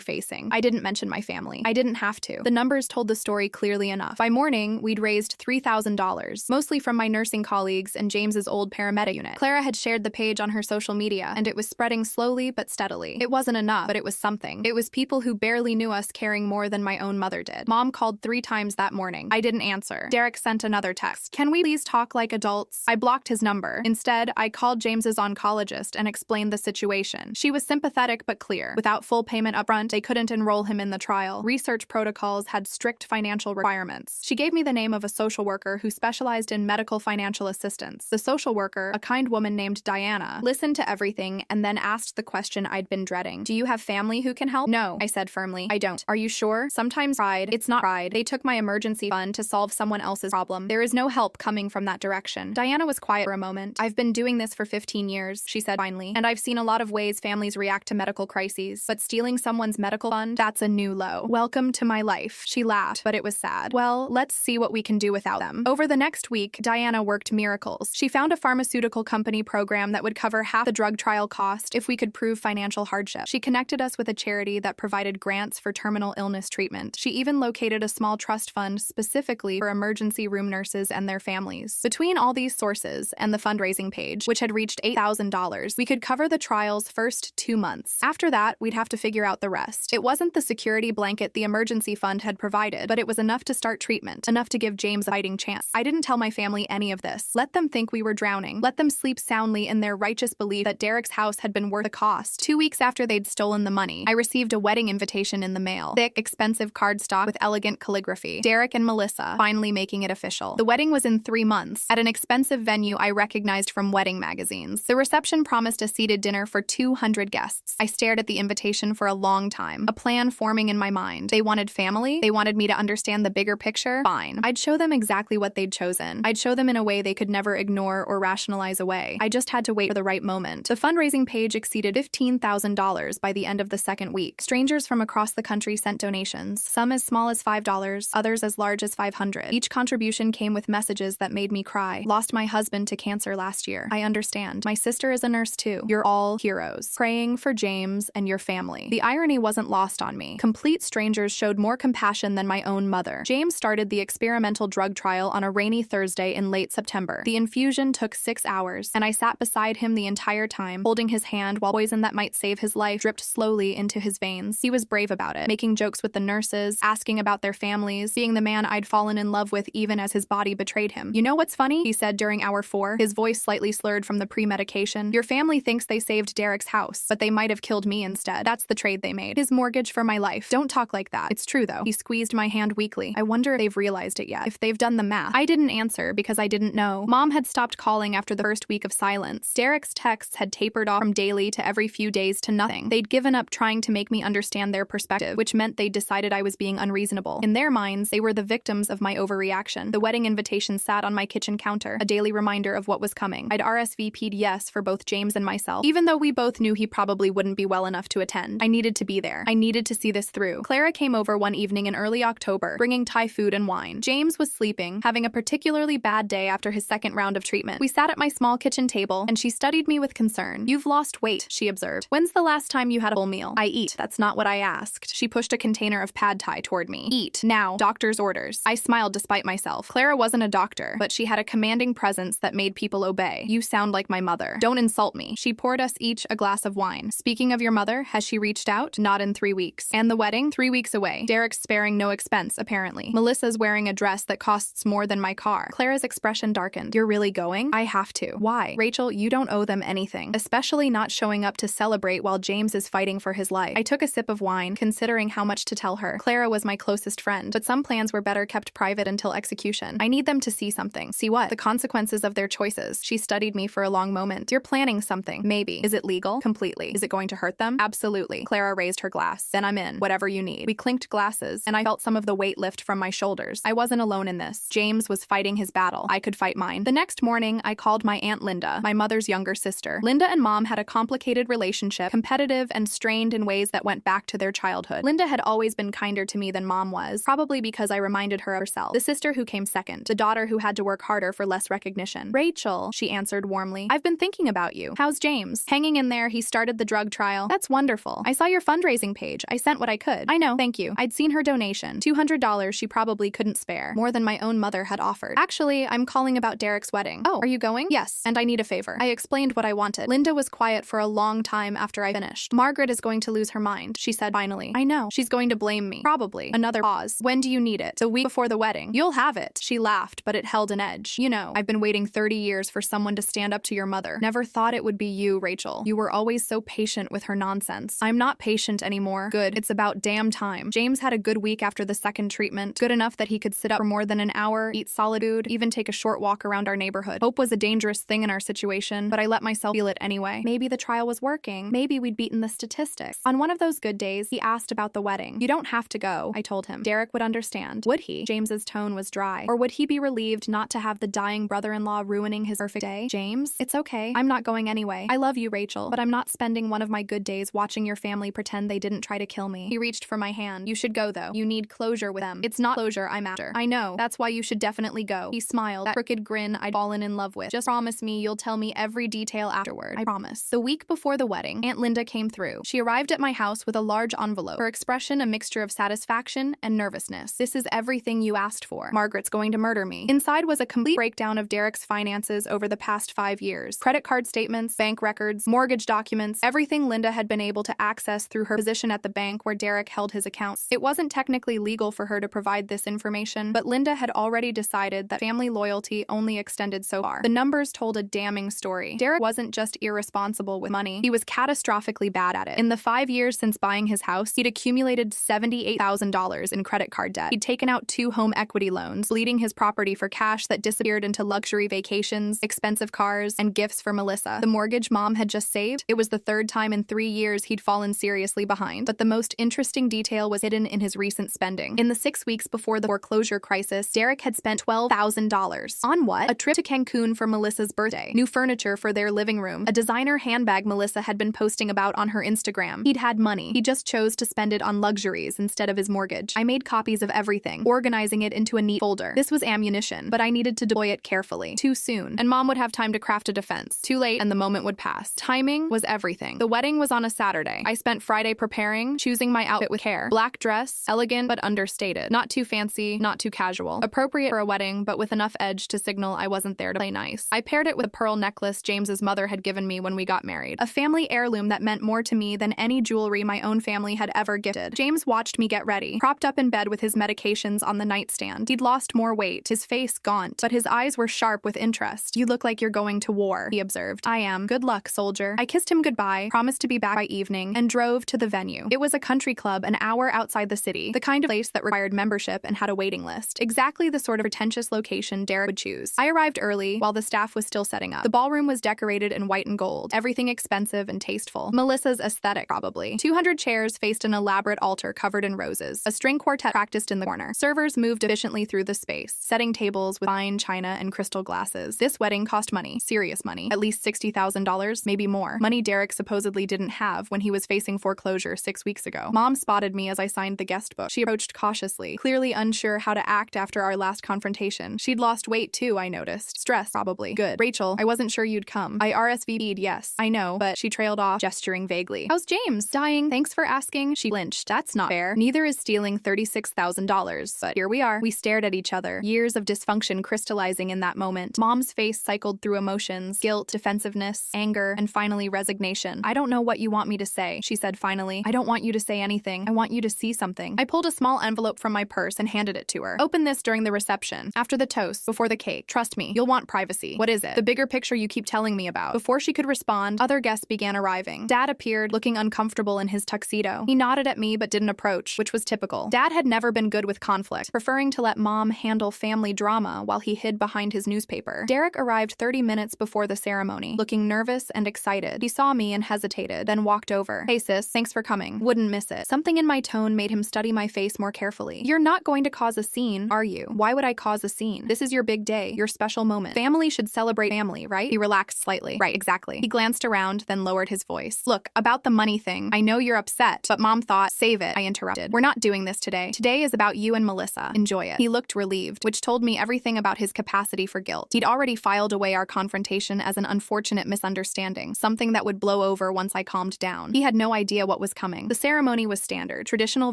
facing. I didn't mention my family. I didn't have to. The numbers told the story clearly enough. By morning, we'd raised $3,000, mostly from my nursing colleagues and James's old paramedic unit. Clara had shared the page on her social media, and it was spreading slowly but steadily. It wasn't enough, but it was something. It was people who barely knew us caring more than my own mother did. Mom called 3 times that morning. I didn't answer. Derek sent another text. Can we please talk like adults? I blocked his number. Instead, I called James's oncologist and explained the situation. She was sympathetic but clear. Without full payment upfront, they couldn't enroll him in the trial. Research protocols had strict financial requirements. She gave me the name of a social worker who specialized in medical financial assistance. The social worker, a kind woman named Diana, listened to everything and then asked the question I'd been dreading. Do you have family who can help? No, I said firmly. I don't. Are you sure? Sometimes pride. It's not pride. They took my emergency fund to solve someone else's problem. There is no help coming from that direction. Diana was quiet for a moment. I've been doing this for 15 years, she said finally, and I've seen a lot of ways families react to medical crises, but stealing someone's medical fund, that's a new low. Welcome to my life. She laughed, but it was sad. Well, let's see what we can do without them. Over the next week, Diana worked miracles. She found a pharmaceutical company program that would cover half the drug trial cost if we could prove financial hardship. She connected us with a charity that provided grants for terminal illness treatment. She even located a small trust fund specifically for emergency room nurses and their families. Between all these sources and the fundraising page, which had reached $8,000, we could cover the trial's first 2 months. After that, we'd have to figure out the rest. It wasn't the security blanket the emergency fund had provided, but it was enough to start treatment, enough to give James a fighting chance. I didn't tell my family any of this. Let them think we were drowning. Let them sleep soundly in their righteous belief that Derek's house had been worth the cost. 2 weeks after they'd stolen the money, I received a wedding invitation in the mail. Thick, expensive cardstock with elegant calligraphy. Derek and Melissa, finally making it official. The wedding was in 3 months, at an expensive venue I recognized from wedding magazines. The reception promised a seated dinner for 200 guests. I stared at the invitation for a long time, a plan forming in my mind. They wanted family? They wanted me to understand the bigger picture? Fine. I'd show them exactly what they'd chosen. I'd show them in a way they could never ignore or rationalize away. I just had to wait for the right moment. The fundraising page exceeded $15,000 by the end of the second week. Strangers from across the country sent donations, some as small as $5, others as large as $500. Each contribution came with messages that made me cry. Lost my husband to cancer last year. I understand. My sister is a nurse too. You're all heroes. Praying for James and your family. The irony wasn't lost on me. Complete strangers showed more compassion than my own mother. James started the experimental drug trial on a rainy Thursday in late September. The infusion took 6 hours, and I sat beside him the entire time, holding his hand while poison that might save his life dripped slowly into his veins. He was brave about it, making jokes with the nurses, asking about their families, being the man I'd fallen in love with even as his body betrayed him. You know what's funny? He said during hour 4, his voice slightly slurred from the pre-medication. Your family thinks they saved Derek's house, but they might have killed me instead. That's the trade they made. His mortgage for my life. Don't talk like that. It's true though. He squeezed my hand weakly. I wonder if they've realized it yet. If they've done the math. I didn't answer because I didn't know. Mom had stopped calling after the first week of silence. Derek's texts had tapered off from daily to every few days to nothing. They'd given up trying to make me understand their perspective, which meant they'd decided I was being unreasonable. In their minds, they were the victims of my overreaction. The wedding invitation sat on my kitchen counter, a daily reminder of what was coming. I'd RSVP'd yes for both James and myself, even though we both knew he probably wouldn't be well enough to attend. I needed to be there. I needed to see this through. Clara came over one evening in early October, bringing Thai food and wine. James was sleeping, having a particularly bad day after his second round of treatment. We sat at my small kitchen table, and she studied me with concern. You've lost weight, she observed. When's the last time you had a full meal? I eat. That's not what I asked. She pushed a container of pad thai toward me. Eat. Now. Doctor's orders. I smiled despite myself. Clara wasn't a doctor, but she had a commanding presence that made people obey. You sound like my mother. Don't insult me. She poured us each a glass of wine. Speaking of your mother, has she reached out? Not in 3 weeks. And the wedding? 3 weeks away. Derek's sparing no expense, apparently. Melissa's wearing a dress that costs more than my car. Clara's expression darkened. You're really going? I have to. Why? Rachel, you don't owe them anything, especially not showing up to celebrate while James is fighting for his life. I took a sip of wine, considering how much to tell her. Clara was my closest friend, but some plans were better kept private until execution. I need them to see something. See what? The consequences of their choices. She studied me for a long moment. You're planning something. Maybe. Is it legal? Completely. Is it going to hurt them? Absolutely. Clara raised her glass. Then I'm in. Whatever you need. We clinked glasses, and I felt some of the weight lift from my shoulders. I wasn't alone in this. James was fighting his battle. I could fight mine. The next morning, I called my Aunt Linda, my mother's younger sister. Linda and Mom had a complicated relationship, competitive and strained in ways that went back to their childhood. Linda had always been kinder to me than Mom was, probably because I reminded her of herself. The sister who came second, the daughter who had to work harder for less recognition. Rachel, she answered warmly. I've been thinking about you. How's James? Hanging in there, he started the drug trial. That's wonderful. I saw your fundraising page. I sent what I could. I know, thank you. I'd seen her donation. $200 she probably couldn't spare. More than my own mother had offered. Actually, I'm calling about Derek's wedding. Oh, are you going? Yes, and I need a favor. I explained what I wanted. Linda was quiet for a long time after I finished. Margaret is going to lose her mind, she said finally. I know. She's going to blame me. Probably. Another pause. When do you need it? The week before the wedding. You'll have it. She laughed, but it held an edge. You know, I've been waiting 30 years for someone to stand up to your mother. Never thought it would be you, Rachel. You were always so patient with her nonsense. I'm not patient anymore. Good. It's about damn time. James had a good week after the second treatment. Good enough that he could sit up for more than an hour, eat solid food, even take a short walk around our neighborhood. Hope was a dangerous thing in our situation, but I let myself feel it anyway. Maybe the trial was working. Maybe we'd beaten the statistics. On one of those good days, he asked about the wedding. You don't have to go, I told him. Derek would understand. Would he? James's tone was dry. Or would he be relieved not to have the dying brother-in-law ruining his perfect day? James, it's okay. I'm not going anyway. I love you, Rachel, but I'm not spending one of my good days watching your family pretend they didn't try to kill me. He reached for my hand. You should go, though. You need closure with them. It's not closure I'm after. I know. That's why you should definitely go. He smiled, that crooked grin I'd fallen in love with. Just promise me you'll tell me every detail afterward. I promise. The week before the wedding, Aunt Linda came through. She arrived at my house with a large envelope, her expression a mixture of satisfaction and nervousness. This is everything you asked for. Margaret's going to murder me. Inside was a complete breakdown of Derek's finances over the past 5 years. Credit card statements, bank records, mortgage documents, everything Linda had been able to access through her position at the bank where Derek held his accounts. It wasn't technically legal for her to provide this information, but Linda had already decided that family loyalty only extended so far. The numbers told a damning story. Derek wasn't just irresponsible with money, he was catastrophically bad at it. In the 5 years since buying his house, he'd accumulated $78,000 in credit card debt. He'd taken out 2 home equity loans, bleeding his property for cash that disappeared into luxury vacations, expensive cars, and gifts for Melissa, the mortgage Mom had just saved. It was the 3rd time in 3 years he'd fallen seriously behind. But the most interesting detail was hidden in his recent spending. In the 6 weeks before the foreclosure crisis, Derek had spent $12,000. On what? A trip to Cancun for Melissa's birthday, new furniture for their living room, a designer handbag Melissa had been posting about on her Instagram. He'd had money. He just chose to spend it on luxuries instead of his mortgage. I made copies of everything, organizing it into a neat folder. This was ammunition, but I needed to deploy it carefully. Too soon, and Mom would have time to craft a defense. Too late, and the moment would pass. Timing was everything. The wedding was on a Saturday. I spent Friday preparing, choosing my outfit with care. Black dress, elegant but understated. Not too fancy, not too casual. Appropriate for a wedding, but with enough edge to signal I wasn't there to play nice. I paired it with a pearl necklace James's mother had given me when we got married. A family heirloom that meant more to me than any jewelry my own family had ever gifted. James watched me get ready, propped up in bed with his medications on the nightstand. He'd lost more weight, his face gaunt, but his eyes were sharp with interest. You look like you're going to war, he observed. I am. Good luck, soldier. I kissed him goodbye, promised to be back by evening, and drove to the venue. It was a country club an hour outside the city, the kind of place that required membership and had a waiting list. Exactly the sort of pretentious location Derek would choose. I arrived early, while the staff was still setting up. The ballroom was decorated in white and gold, everything expensive and tasteful. Melissa's aesthetic, probably. 200 chairs faced an elaborate altar covered in roses. A string quartet practiced in the corner. Servers moved efficiently through the space, setting tables with fine china and crystal glasses. This wedding cost money. Serious money. At least $60,000, maybe more. Money Derek supposedly didn't have when he was facing foreclosure 6 weeks ago. Mom spotted me as I signed the guest book. She approached cautiously, clearly unsure how to act after our last confrontation. She'd lost weight too, I noticed. Stress, probably. Good. Rachel, I wasn't sure you'd come. I RSVP'd, yes. I know, but she trailed off, gesturing vaguely. How's James? Dying. Thanks for asking. She flinched. That's not fair. Neither is stealing $36,000. But here we are. We stared at each other, years of dysfunction crystallizing in that moment. Mom's face cycled through emotions, guilt, defensiveness, anger, and finally resignation. I don't know what you want me to say, she said finally. I don't want you to say anything. I want you to see something. I pulled a small envelope from my purse and handed it to her. Open this during the reception, after the toast, before the cake. Trust me, you'll want privacy. What is it? The bigger picture you keep telling me about. Before she could respond, other guests began arriving. Dad appeared, looking uncomfortable in his tuxedo. He nodded at me but didn't approach, which was typical. Dad had never been good with conflict, preferring to let Mom handle family drama while he hid behind his newspaper. Derek arrived 30 minutes before the ceremony, looking nervous and excited. He saw me and hesitated, then walked over. Hey sis, thanks for coming. Wouldn't miss it. Something in my tone made him study my face more carefully. You're not going to cause a scene, are you? Why would I cause a scene? This is your big day, your special moment. Family should celebrate family, right? He relaxed slightly. Right, exactly. He glanced around, then lowered his voice. Look, about the money thing, I know you're upset, but Mom thought, save it, I interrupted. We're not doing this today. Today is about you and Melissa. Enjoy it. He looked relieved, which told me everything about his capacity for guilt. He'd already filed away our confrontation as an unfortunate misunderstanding, something that would blow over once I calmed down. He had no idea what was coming. The ceremony was standard. Traditional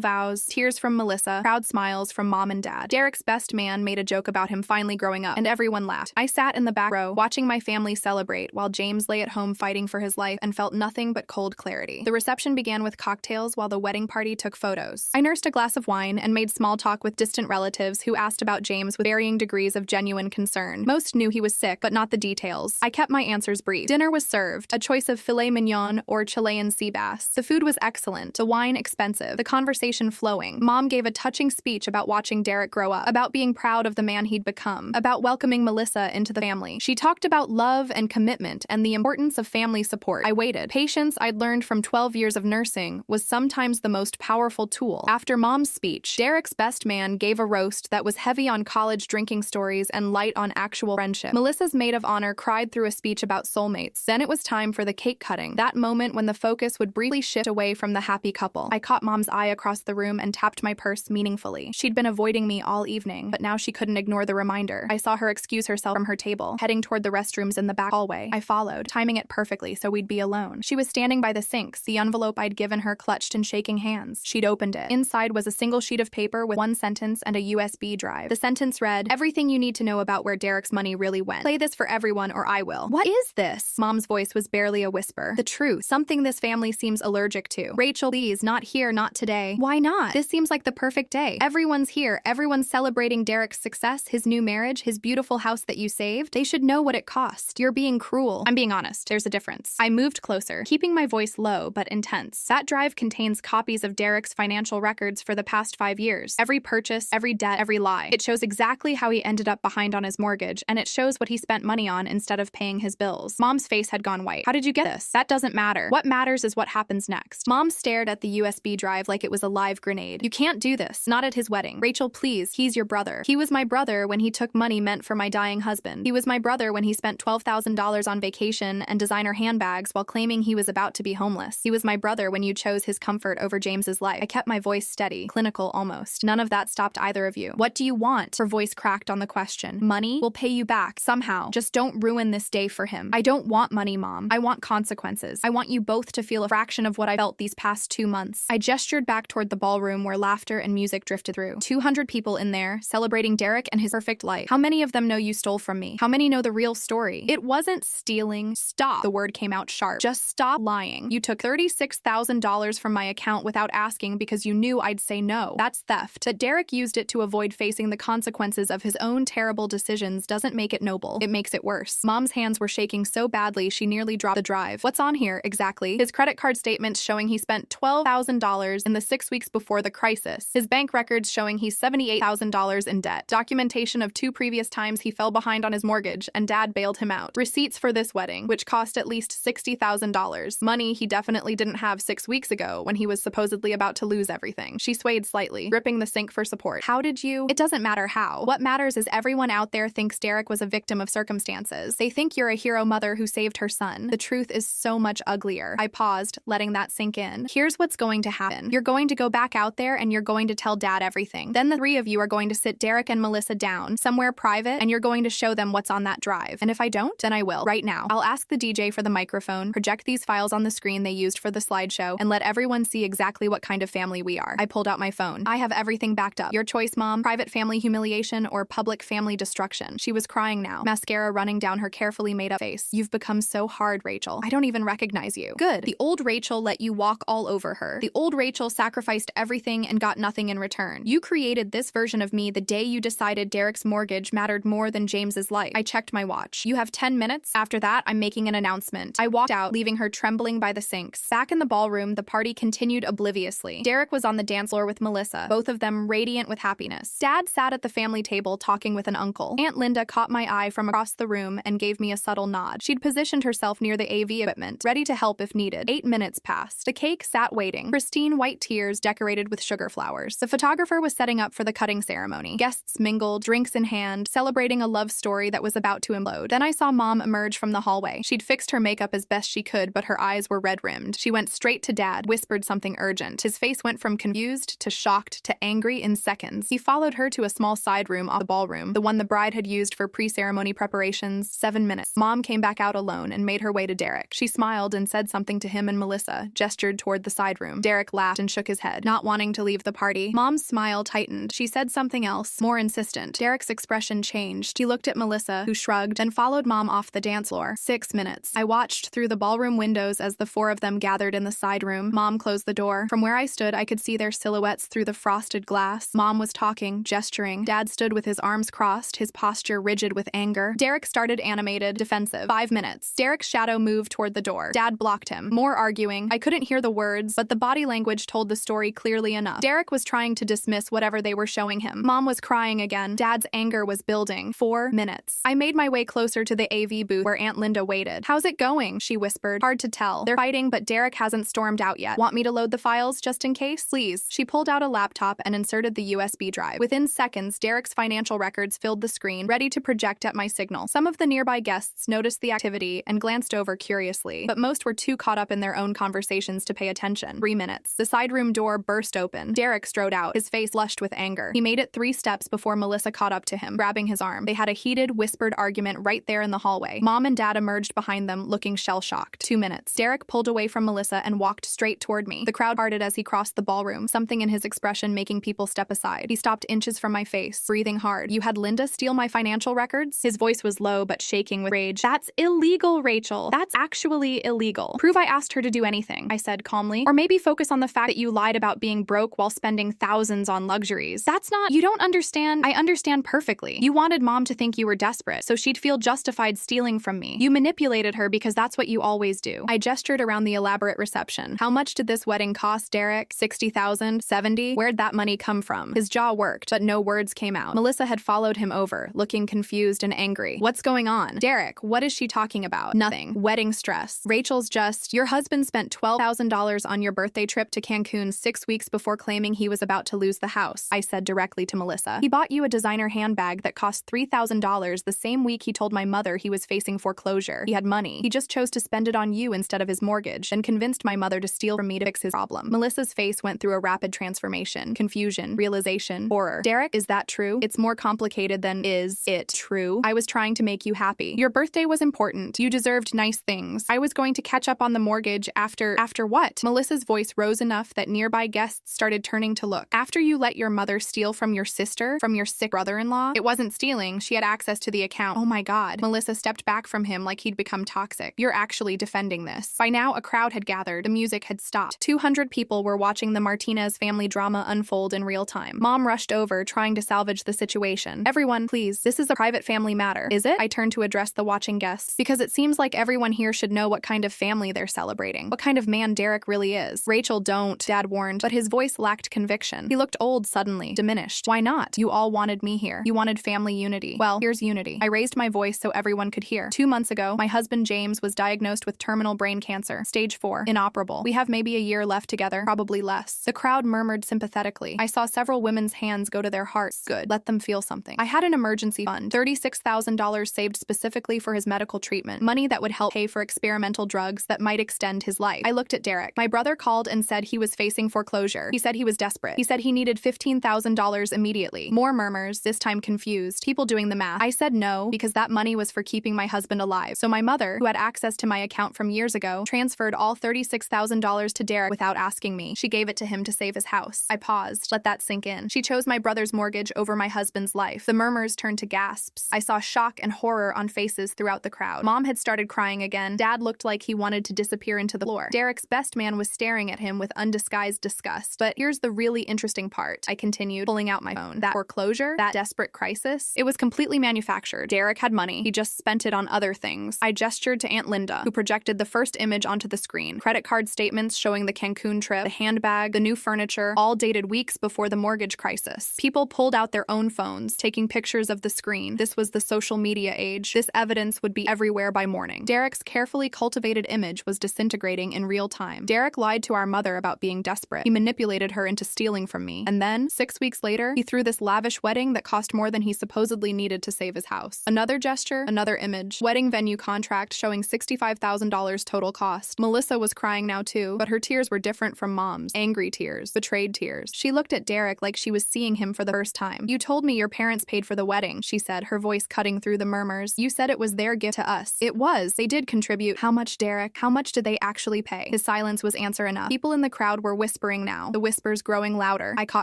vows, tears from Melissa, proud smiles from Mom and Dad. Derek's best man made a joke about him finally growing up, and everyone laughed. I sat in the back row, watching my family celebrate, while James lay at home fighting for his life and felt nothing but cold clarity. The reception began with cocktails while the wedding party took photos. I nursed a glass of wine and made small talk with distant relatives who asked about James with varying degrees of genuine concern. Most knew he was sick, but not the details. I kept my answers brief. Dinner was served, a choice of filet mignon or Chilean sea bass. The food was excellent, the wine expensive, the conversation flowing. Mom gave a touching speech about watching Derek grow up, about being proud of the man he'd become, about welcoming Melissa into the family. She talked about love and commitment and the importance of family support. I waited. Patience I'd learned from 12 years of nursing was sometimes the most powerful tool. After Mom's speech, Derek's best man gave a roast that was heavy on college drinking stories and light on actual friendship. Melissa's maid of honor cried through a speech about soulmates. Then it was time for the cake cutting, that moment when the focus would briefly shift away from the happy couple. I caught Mom's eye across the room and tapped my purse meaningfully. She'd been avoiding me all evening, but now she couldn't ignore the reminder. I saw her excuse herself from her table, heading toward the restrooms in the back hallway. I followed, timing it perfectly so we'd be alone. She was standing by the sinks, the envelope I'd given her clutched in shaking hands. She'd opened it. Inside was a single sheet of paper with one sentence and a USB drive. The sentence read, "Everything you need to know about where Derek's money really went. Play this for everyone or I will." What is this? Mom's voice was barely a whisper. The truth. Something this family seems allergic to. Rachel, please, not here, not today. Why not? This seems like the perfect day. Everyone's here. Everyone's celebrating Derek's success, his new marriage, his beautiful house that you saved. They should know what it cost. You're being cruel. I'm being honest. There's a difference. I moved closer, keeping my voice low but intense. That drive contains copies of Derek's financial records for the past 5 years. Every purchase, every debt, every lie. It shows exactly how he ended up behind on his mortgage, and it shows what he spent money on instead of paying his bills. Mom's face had gone white. How did you get this? That doesn't matter. What matters is what happens next. Mom stared at the USB drive like it was a live grenade. You can't do this. Not at his wedding. Rachel, please. He's your brother. He was my brother when he took money meant for my dying husband. He was my brother when he spent $12,000 on vacation and designer handbags while claiming he was about to be homeless. He was my brother when you chose his comfort over James's life. I kept my voice steady, clinical almost. None of that stopped either of you. What do you want? Her voice cracked on the question. Money? We'll pay you back, somehow. Just don't ruin this day for him. I don't want money, Mom. I want consequences. I want you both to feel a fraction of what I felt these past 2 months. I gestured back toward the ballroom where laughter and music drifted through. 200 people in there, celebrating Derek and his perfect life. How many of them know you stole from me? How many know the real story? It wasn't stealing. Stop. The word came out sharp. Just stop lying. You took $36,000 from my account without asking because you knew I'd say no. That's theft. That Derek used it to avoid facing the consequences of his own terrible decisions doesn't make it noble. It makes it worse. Mom's hands were shaking so badly she nearly dropped the drive. What's on here, exactly? His credit card statements showing he spent $12,000 in the 6 weeks before the crisis. His bank records showing he's $78,000 in debt. Documentation of 2 previous times he fell behind on his mortgage and Dad bailed him out. Receipts for this wedding, which cost at least $60,000. Money he definitely didn't have 6 weeks ago when he was supposedly about to lose everything. She swayed slightly, gripping the sink for support. How did you? It doesn't matter how. What matters is everyone out there thinks Derek was a victim of circumstances. They think you're a hero mother who saved her son. The truth is so much uglier. I paused, letting that sink in. Here's what's going to happen. You're going to go back out there and you're going to tell Dad everything. Then the 3 of you are going to sit Derek and Melissa down, somewhere private, and you're going to show them what's on that drive. And if I don't, then I will. Right now. I'll ask the DJ for the microphone, project these files on the screen they used for the slideshow, and let everyone see exactly what kind of family we are. I pulled out my phone. I have everything backed up. Your choice, Mom. Private family humiliation or public family destruction. She was crying now, mascara running down her carefully made-up face. You've become so hard, Rachel. I don't even recognize you. Good. The old Rachel let you walk all over her. The old Rachel sacrificed everything and got nothing in return. You created this version of me the day you decided Derek's mortgage mattered more than James's life. I checked my watch. You have 10 minutes. After that, I'm making an announcement. I walked out, leaving her trembling by the sinks. Back in the ballroom, the party continued obliviously. Derek was on the dance floor with Melissa, both of them radiant with happiness. Dad sat at the family table talking with an uncle. Aunt Linda caught my eye from across the room and gave me a subtle nod. She'd positioned herself near the AV equipment, ready to help if needed. 8 minutes passed. The cake sat waiting. Pristine white tiers decorated with sugar flowers. The photographer was setting up for the cutting ceremony. Guests mingled, drinks in hand, celebrating a love story that was about to implode. Then I saw Mom emerge from the hallway. She'd fixed her makeup as best she could, but her eyes were red-rimmed. She went straight to Dad, whispered something urgent. His face went from confused to shocked to angry in seconds. He followed her to a small side room off the ballroom, the one the bride had used for pre-ceremony preparations. 7 minutes. Mom came back out out alone and made her way to Derek. She smiled and said something to him, and Melissa gestured toward the side room. Derek laughed and shook his head, not wanting to leave the party. Mom's smile tightened. She said something else, more insistent. Derek's expression changed. He looked at Melissa, who shrugged, and followed Mom off the dance floor. 6 minutes. I watched through the ballroom windows as the four of them gathered in the side room. Mom closed the door. From where I stood, I could see their silhouettes through the frosted glass. Mom was talking, gesturing. Dad stood with his arms crossed, his posture rigid with anger. Derek started animated, defensive. 5 minutes. Derek's shadow moved toward the door. Dad blocked him. More arguing. I couldn't hear the words, but the body language told the story clearly enough. Derek was trying to dismiss whatever they were showing him. Mom was crying again. Dad's anger was building. 4 minutes. I made my way closer to the AV booth where Aunt Linda waited. "How's it going?" she whispered. "Hard to tell. They're fighting, but Derek hasn't stormed out yet. Want me to load the files just in case?" "Please." She pulled out a laptop and inserted the USB drive. Within seconds, Derek's financial records filled the screen, ready to project at my signal. Some of the nearby guests noticed the activity and glanced over curiously, but most were too caught up in their own conversations to pay attention. 3 minutes. The side room door burst open. Derek strode out, his face flushed with anger. He made it 3 steps before Melissa caught up to him, grabbing his arm. They had a heated, whispered argument right there in the hallway. Mom and Dad emerged behind them, looking shell-shocked. 2 minutes. Derek pulled away from Melissa and walked straight toward me. The crowd parted as he crossed the ballroom, something in his expression making people step aside. He stopped inches from my face, breathing hard. "You had Linda steal my financial records?" His voice was low but shaking with rage. "That's illegal, Rachel. That's actually illegal. Prove I asked her to do anything," I said calmly. "Or maybe focus on the fact that you lied about being broke while spending thousands on luxuries. That's not— You don't understand." "I understand perfectly. You wanted Mom to think you were desperate, so she'd feel justified stealing from me. You manipulated her because that's what you always do." I gestured around the elaborate reception. "How much did this wedding cost, Derek? 60,000? 70? Where'd that money come from?" His jaw worked, but no words came out. Melissa had followed him over, looking confused and angry. "What's going on?" "Derek, what is she talking about?" "Nothing. Wedding stress. Rachel's just— Your husband spent $12,000 on your birthday trip to Cancun 6 weeks before claiming he was about to lose the house," I said directly to Melissa. "He bought you a designer handbag that cost $3,000 the same week he told my mother he was facing foreclosure. He had money. He just chose to spend it on you instead of his mortgage, and convinced my mother to steal from me to fix his problem." Melissa's face went through a rapid transformation. Confusion, realization, horror. "Derek, is that true? It's more complicated than— Is it true? I was trying to make you happy. Your birthday was important. You deserved nice things. I was going to catch up on the mortgage after— After what?" Melissa's voice rose enough that nearby guests started turning to look. "After you let your mother steal from your sister? From your sick brother-in-law?" "It wasn't stealing. She had access to the account." "Oh my God." Melissa stepped back from him like he'd become toxic. "You're actually defending this." By now, a crowd had gathered. The music had stopped. 200 people were watching the Martinez family drama unfold in real time. Mom rushed over, trying to salvage the situation. "Everyone, please. This is a private family matter." "Is it?" I turned to address the watching guests. "Because it seems like everyone here should know what kind of family they're celebrating. What kind of man Derek really is." "Rachel, don't," Dad warned, but his voice lacked conviction. He looked old suddenly, diminished. "Why not? You all wanted me here. You wanted family unity. Well, here's unity." I raised my voice so everyone could hear. 2 months ago, my husband James was diagnosed with terminal brain cancer, stage 4, inoperable. We have maybe a year left together, probably less. The crowd murmured sympathetically. I saw several women's hands go to their hearts. Good. Let them feel something. I had an emergency fund, $36,000 saved specifically for his medical treatment, money that would help pay for experimental drugs that might extend his life. I looked at Derek. My brother called and said he was facing foreclosure. He said he was desperate. He said he needed $15,000 immediately. More murmurs, this time confused. People doing the math. I said no, because that money was for keeping my husband alive. So my mother, who had access to my account from years ago, transferred all $36,000 to Derek without asking me. She gave it to him to save his house. I paused. Let that sink in. She chose my brother's mortgage over my husband's life. The murmurs turned to gasps. I saw shock and horror on faces throughout the crowd. Mom had started crying again. Dad looked like he wanted to disappear into the floor. Derek's best man was staring at him with undisguised disgust. "But here's the really interesting part," I continued, pulling out my phone. "That foreclosure, that desperate crisis, it was completely manufactured. Derek had money. He just spent it on other things." I gestured to Aunt Linda, who projected the first image onto the screen. Credit card statements showing the Cancun trip, the handbag, the new furniture, all dated weeks before the mortgage crisis. People pulled out their own phones, taking pictures of the screen. This was the social media age. This evidence would be everywhere by morning. Derek's carefully cultivated image was disintegrating in real time. Derek lied to our mother about being desperate. He manipulated her into stealing from me. And then, 6 weeks later, he threw this lavish wedding that cost more than he supposedly needed to save his house. Another gesture, another image. Wedding venue contract showing $65,000 total cost. Melissa was crying now too, but her tears were different from Mom's. Angry tears. Betrayed tears. She looked at Derek like she was seeing him for the first time. "You told me your parents paid for the wedding," she said, her voice cutting through the murmurs. "You said it was their gift to us. It was. They did contribute. How much, Derek? How much did they actually pay? His silence was answer enough. People in the crowd were whispering now, the whispers growing louder. I caught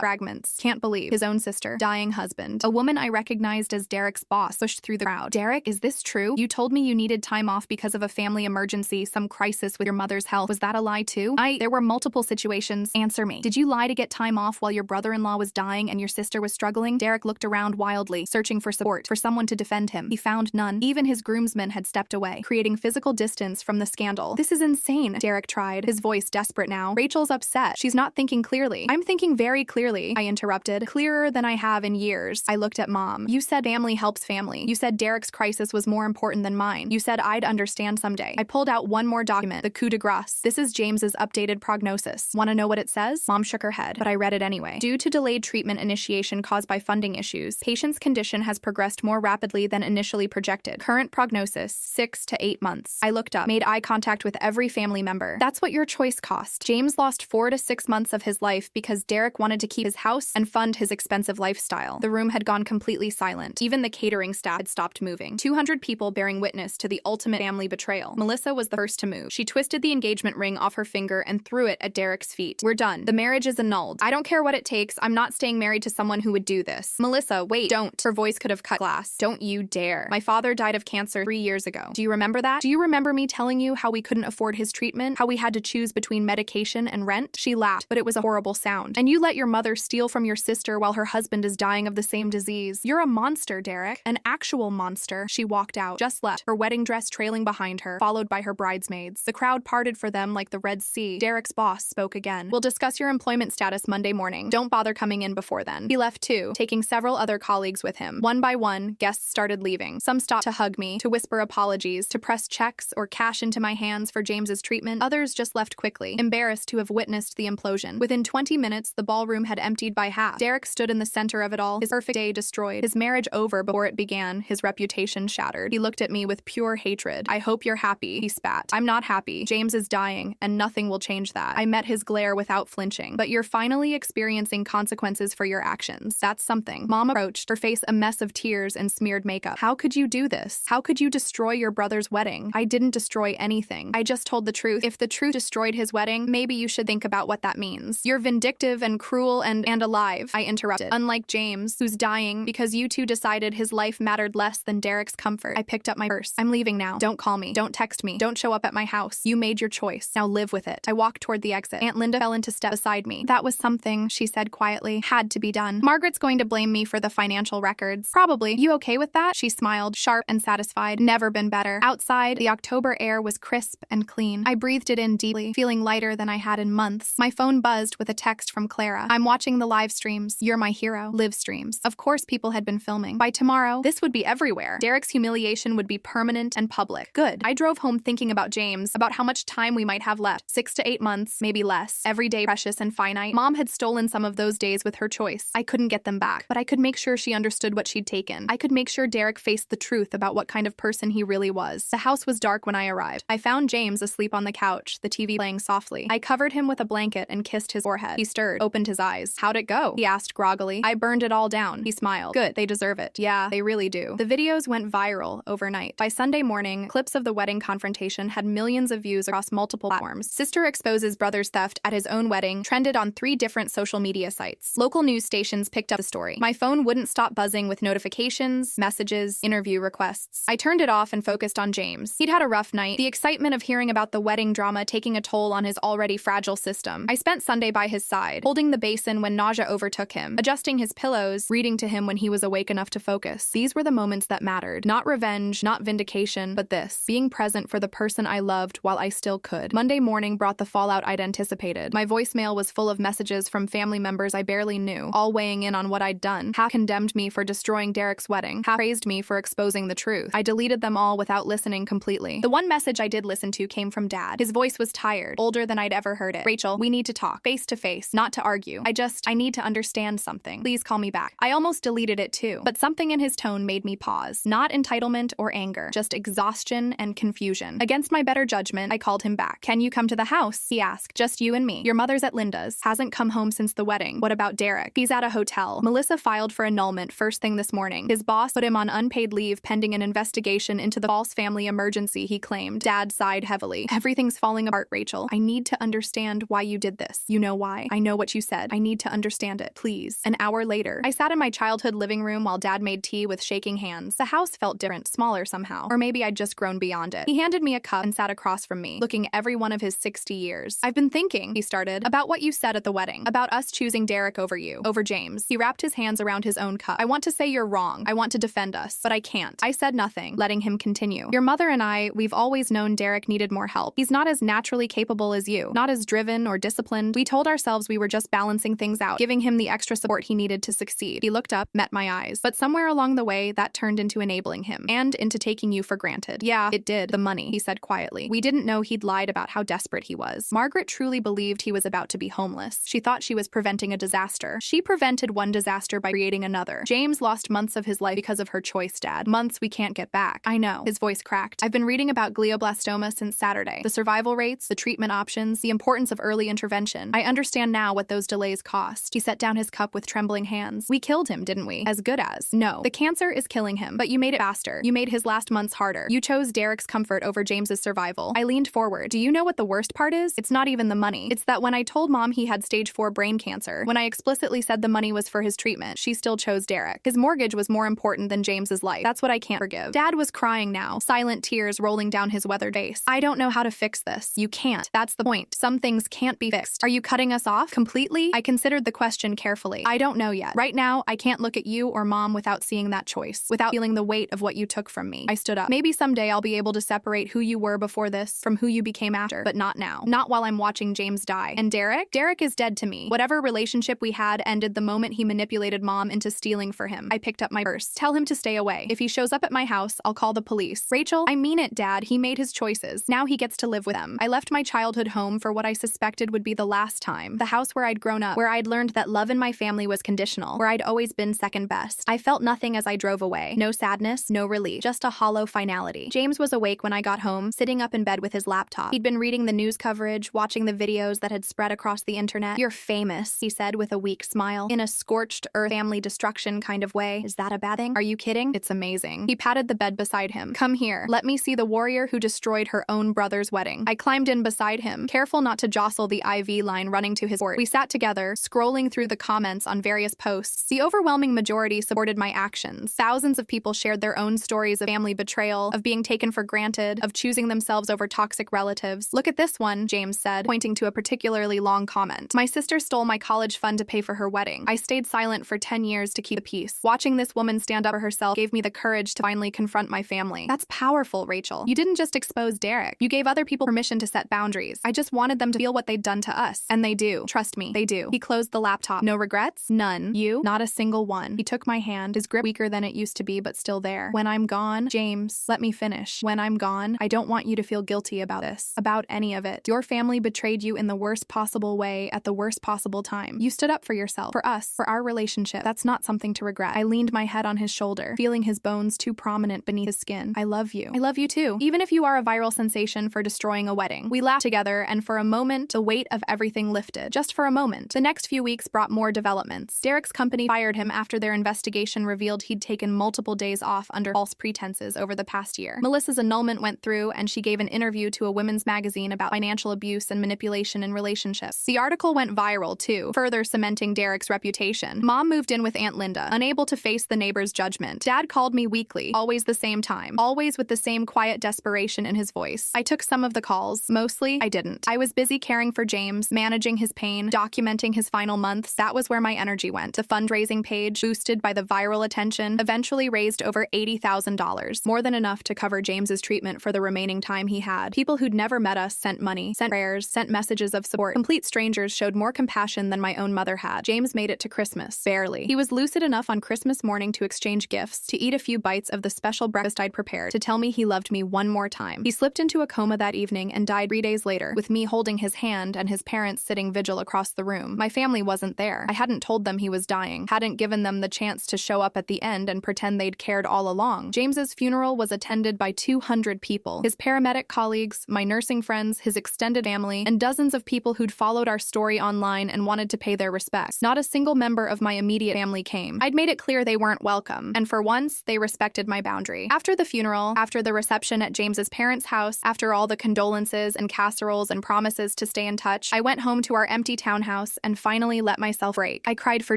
fragments. Can't believe. His own sister. Dying husband. A woman I recognized as Derek's boss pushed through the crowd. Derek, is this true? You told me you needed time off because of a family emergency, some crisis with your mother's health. Was that a lie too? There were multiple situations. Answer me. Did you lie to get time off while your brother-in-law was dying and your sister was struggling? Derek looked around wildly, searching for support, for someone to defend him. He found none. Even his groomsmen had stepped away, creating physical distance from the scandal. This is insane, Derek tried, his voice desperate now. Rachel's upset. She's not thinking clearly. I'm thinking very clearly, I interrupted. Clearer than I have in years. I looked at Mom. You said family helps family. You said Derek's crisis was more important than mine. You said I'd understand someday. I pulled out one more document, the coup de grace. This is James's updated prognosis. Want to know what it says? Mom shook her head, but I read it anyway. Due to delayed treatment initiation caused by funding issues, patient's condition has progressed more rapidly than initially projected. Current prognosis, 6 to 8 months. I looked up, made eye contact with every family member. That's what your choice cost. James lost 4 to 6 months of his life because Derek wanted to keep his house and fund his expensive lifestyle. The room had gone completely silent. Even the catering staff had stopped moving. 200 people bearing witness to the ultimate family betrayal. Melissa was the first to move. She twisted the engagement ring off her finger and threw it at Derek's feet. We're done. The marriage is annulled. I don't care what it takes. I'm not staying married to someone who would do this. Melissa, wait, don't. Her voice could have cut glass. Don't you dare. My father died of cancer 3 years ago. Do you remember that? Do you remember me telling you how we couldn't afford his treatment? How we had to choose between medication and rent? She laughed, but it was a horrible sound. And you let your mother steal from your sister while her husband is dying of the same disease. You're a monster, Derek. An actual monster. She walked out, just left, her wedding dress trailing behind her, followed by her bridesmaids. The crowd parted for them like the Red Sea. Derek's boss spoke again. We'll discuss your employment status Monday morning. Don't bother coming in before then. He left too, taking several other colleagues with him. One by one, guests started leaving. Some stopped to hug me, to whisper apologies, to press checks or cash into my hands for James's treatment. Others just left quickly, embarrassed to have witnessed the implosion. Within 20 minutes, the ballroom had emptied by half. Derek stood in the center of it all, his perfect day destroyed, his marriage over before it began, his reputation shattered. He looked at me with pure hatred. I hope you're happy, he spat. I'm not happy. James is dying, and nothing will change that. I met his glare without flinching. But you're finally experiencing consequences for your actions. That's something. Mom approached, her face a mess of tears and smeared makeup. How could you do this? How could you destroy your brother's wedding? I didn't destroy anything. I just told the truth. If the truth destroyed his wedding, maybe you should think about what that means. You're vindictive and cruel and alive, I interrupted. Unlike James, who's dying because you two decided his life mattered less than Derek's comfort. I picked up my purse. I'm leaving now. Don't call me. Don't text me. Don't show up at my house. You made your choice. Now live with it. I walked toward the exit. Aunt Linda fell into step beside me. That was something, she said quietly. Had to be done. Margaret's going to blame me for the financial records. Probably. You okay with that? She smiled, sharp and satisfied. Never been better. Outside, the October air was crisp and clean. I breathed it in deeply, feeling lighter than I had in months. My phone buzzed with a text from Clara. I'm watching the live streams. You're my hero. Live streams. Of course people had been filming. By tomorrow, this would be everywhere. Derek's humiliation would be permanent and public. Good. I drove home thinking about James, about how much time we might have left. 6 to 8 months, maybe less. Every day precious and finite. Mom had stolen some of those days with her choice. I couldn't get them back, but I could make sure she understood what she'd taken. I could make sure Derek faced the truth about what kind of person he really was. The house was dark when I arrived. I found James asleep on the couch, the TV playing softly. I covered him with a blanket and kissed his forehead. He stirred, opened his eyes. How'd it go? He asked groggily. I burned it all down. He smiled. Good, they deserve it. Yeah, they really do. The videos went viral overnight. By Sunday morning, clips of the wedding confrontation had millions of views across multiple platforms. Sister exposes brother's theft at his own wedding trended on 3 different social media sites. Local news stations picked up the story. My phone wouldn't stop buzzing with notifications, messages, interview requests. I turned it off and focused on James. He'd had a rough night, the excitement of hearing about the wedding drama taking a toll on his already fragile system. I spent Sunday by his side, holding the basin when nausea overtook him, adjusting his pillows, reading to him when he was awake enough to focus. These were the moments that mattered. Not revenge, not vindication, but this. Being present for the person I loved while I still could. Monday morning brought the fallout I'd anticipated. My voicemail was full of messages from family members I barely knew, all weighing in on what I'd done. Half condemned me for destroying Derek's wedding, half praised me for exposing the truth. I deleted them all without listening completely. The one message I did listen to came from Dad. His voice was tired, older than I'd ever heard it. Rachel, we need to talk, face to face, not to argue. I need to understand something. Please call me back. I almost deleted it too, but something in his tone made me pause. Not entitlement or anger, just exhaustion and confusion. Against my better judgment, I called him back. Can you come to the house? He asked. Just you and me. Your mother's at Linda's. Hasn't come home since the wedding. What about Derek? He's at a hotel. Melissa filed for annulment first thing this morning. His boss put him on unpaid leave pending an investigation into the false family emergency he claimed. Dad sighed heavily. Everything's falling apart, Rachel. I need to understand why you did this. You know why. I know what you said. I need to understand it, please. An hour later, I sat in my childhood living room while Dad made tea with shaking hands. The house felt different, smaller somehow. Or maybe I'd just grown beyond it. He handed me a cup and sat across from me, looking every one of his 60 years. I've been thinking, he started, about what you said at the wedding, about us choosing Derek over you, over James. He wrapped his hands around his own cup. I want to say you're wrong. I want to defend us, but I can't. I said nothing, letting him continue. Your mother and I, we've always known Derek needed more help. He's not as naturally capable as you, not as driven or disciplined. We told ourselves we were just balancing things out, giving him the extra support he needed to succeed. He looked up, met my eyes, but somewhere along the way, that turned into enabling him, and into taking you for granted. Yeah, it did. The money, he said quietly. We didn't know he'd lied about how desperate he was. Margaret truly believed he was about to be homeless. She thought she was preventing a disaster. She prevented one disaster by creating another. James lost months of his life because of her choice, Dad. Months we can't get back. I know. His voice cracked. I've been reading about glioblastoma since Saturday. The survival rates, the treatment options, the importance of early intervention. I understand now what those delays cost. He set down his cup with trembling hands. We killed him, didn't we? As good as. No. The cancer is killing him, but you made it faster. You made his last months harder. You chose Derek's comfort over James's survival. I leaned forward. Do you know what the worst part is? It's not even the money. It's that when I told Mom he had stage 4 brain cancer, when I explicitly said the money was for his treatment, she still chose Derek. His mortgage was more important than James's life. That's what I can't forgive. Dad was crying now, silent tears rolling down his weathered face. I don't know how to fix this. You can't. That's the point. Some things can't be fixed. Are you cutting us off completely? I considered the question carefully. I don't know yet. Right now, I can't look at you or Mom without seeing that choice, without feeling the weight of what you took from me. I stood up. Maybe someday I'll be able to separate who you were before this from who you became after, but not now. Not while I'm watching James die. And Derek? Derek is dead to me. Whatever relationship we had ended the moment he manipulated Mom into stealing for him. I picked up my purse. Tell him to stay away. If he shows up at my house, I'll call the police. Rachel, I mean it, Dad. He made his choices. Now he gets to live with them. I left my childhood home for what I suspected would be the last time. The house where I'd grown up, where I'd learned that love in my family was conditional, where I'd always been second best. I felt nothing as I drove away. No sadness, no relief, just a hollow finality. James was awake when I got home, sitting up in bed with his laptop. He'd been reading the news coverage, watching the videos that had spread across the internet. You're famous, he said with a weak smile, in a scorched earth family destruction kind of way. Is that a bad thing? Are you kidding? It's amazing. He patted the bed beside him. Come here. Let me see the warrior who destroyed her own brother's wedding. I climbed in beside him, careful not to jostle the IV line running to his port. We sat together, scrolling through the comments on various posts. The overwhelming majority supported my actions. Thousands of people shared their own stories of family betrayal, of being taken for granted, of choosing themselves over toxic relatives. Look at this one, James said, pointing to a particularly long comment. My sister stole my college fund to pay for her wedding. I stayed silent for 10 years to keep the peace. Watching this woman stand up for herself gave me the courage to finally confront my family. That's powerful, Rachel. You didn't just expose Derek. You gave other people permission to set boundaries. I just wanted them to feel what they'd done to us. And they do. Trust me, they do. He closed the laptop. No regrets? None. You? Not a single one. He took my hand, his grip weaker than it used to be, but still there. When I'm gone, James, let me finish. When I'm gone, I don't want you to feel guilty about this, about any of it. Your family betrayed you in the worst possible way at the worst possible time. You stood up for yourself, for us, for our relationship. That's not something to regret. I leaned my head on his shoulder, feeling his bones too prominent beneath his skin. I love you. I love you too. Even if you are a viral sensation for destroying a wedding. We laughed together, and for a moment, the weight of everything lifted. Just for a moment. The next few weeks brought more developments. Derek's company fired him after their investigation revealed he'd taken multiple days off under false pretenses over the past year. Melissa's annulment went through, and she gave an interview to a women's magazine about financial abuse and manipulation in relationships. The article went viral, too, further cementing Derek's reputation. Mom moved in with Aunt Linda, unable to face the neighbor's judgment. Dad called me weekly, always the same time, always with the same quiet desperation in his voice. I took some of the calls. Mostly, I didn't. I was busy caring for James, managing his pain, documenting his final months. That was where my energy went. The fundraising page, boosted by the viral attention, eventually raised over $80,000, more than enough to cover James's treatment for the remaining time he had. People who'd never met us sent money, sent prayers, sent messages of support. Complete strangers showed more compassion than my own mother had. James made it to Christmas. Barely. He was lucid enough on Christmas morning to exchange gifts, to eat a few bites of the special breakfast I'd prepared, to tell me he loved me one more time. He slipped into a coma that evening and died 3 days later, with me holding his hand and his parents sitting vigil across the room. My family wasn't there. I hadn't told them he was dying, hadn't given them the chance to show up at the end and pretend they'd cared all along. James's funeral was attended by 200 people. His paramedic colleagues, my nursing friends, his extended family, and dozens of people who'd followed our story online and wanted to pay their respects. Not a single member of my immediate family came. I'd made it clear they weren't welcome, and for once, they respected my boundary. After After the funeral, after the reception at James's parents' house, after all the condolences and casseroles and promises to stay in touch, I went home to our empty townhouse and finally let myself break. I cried for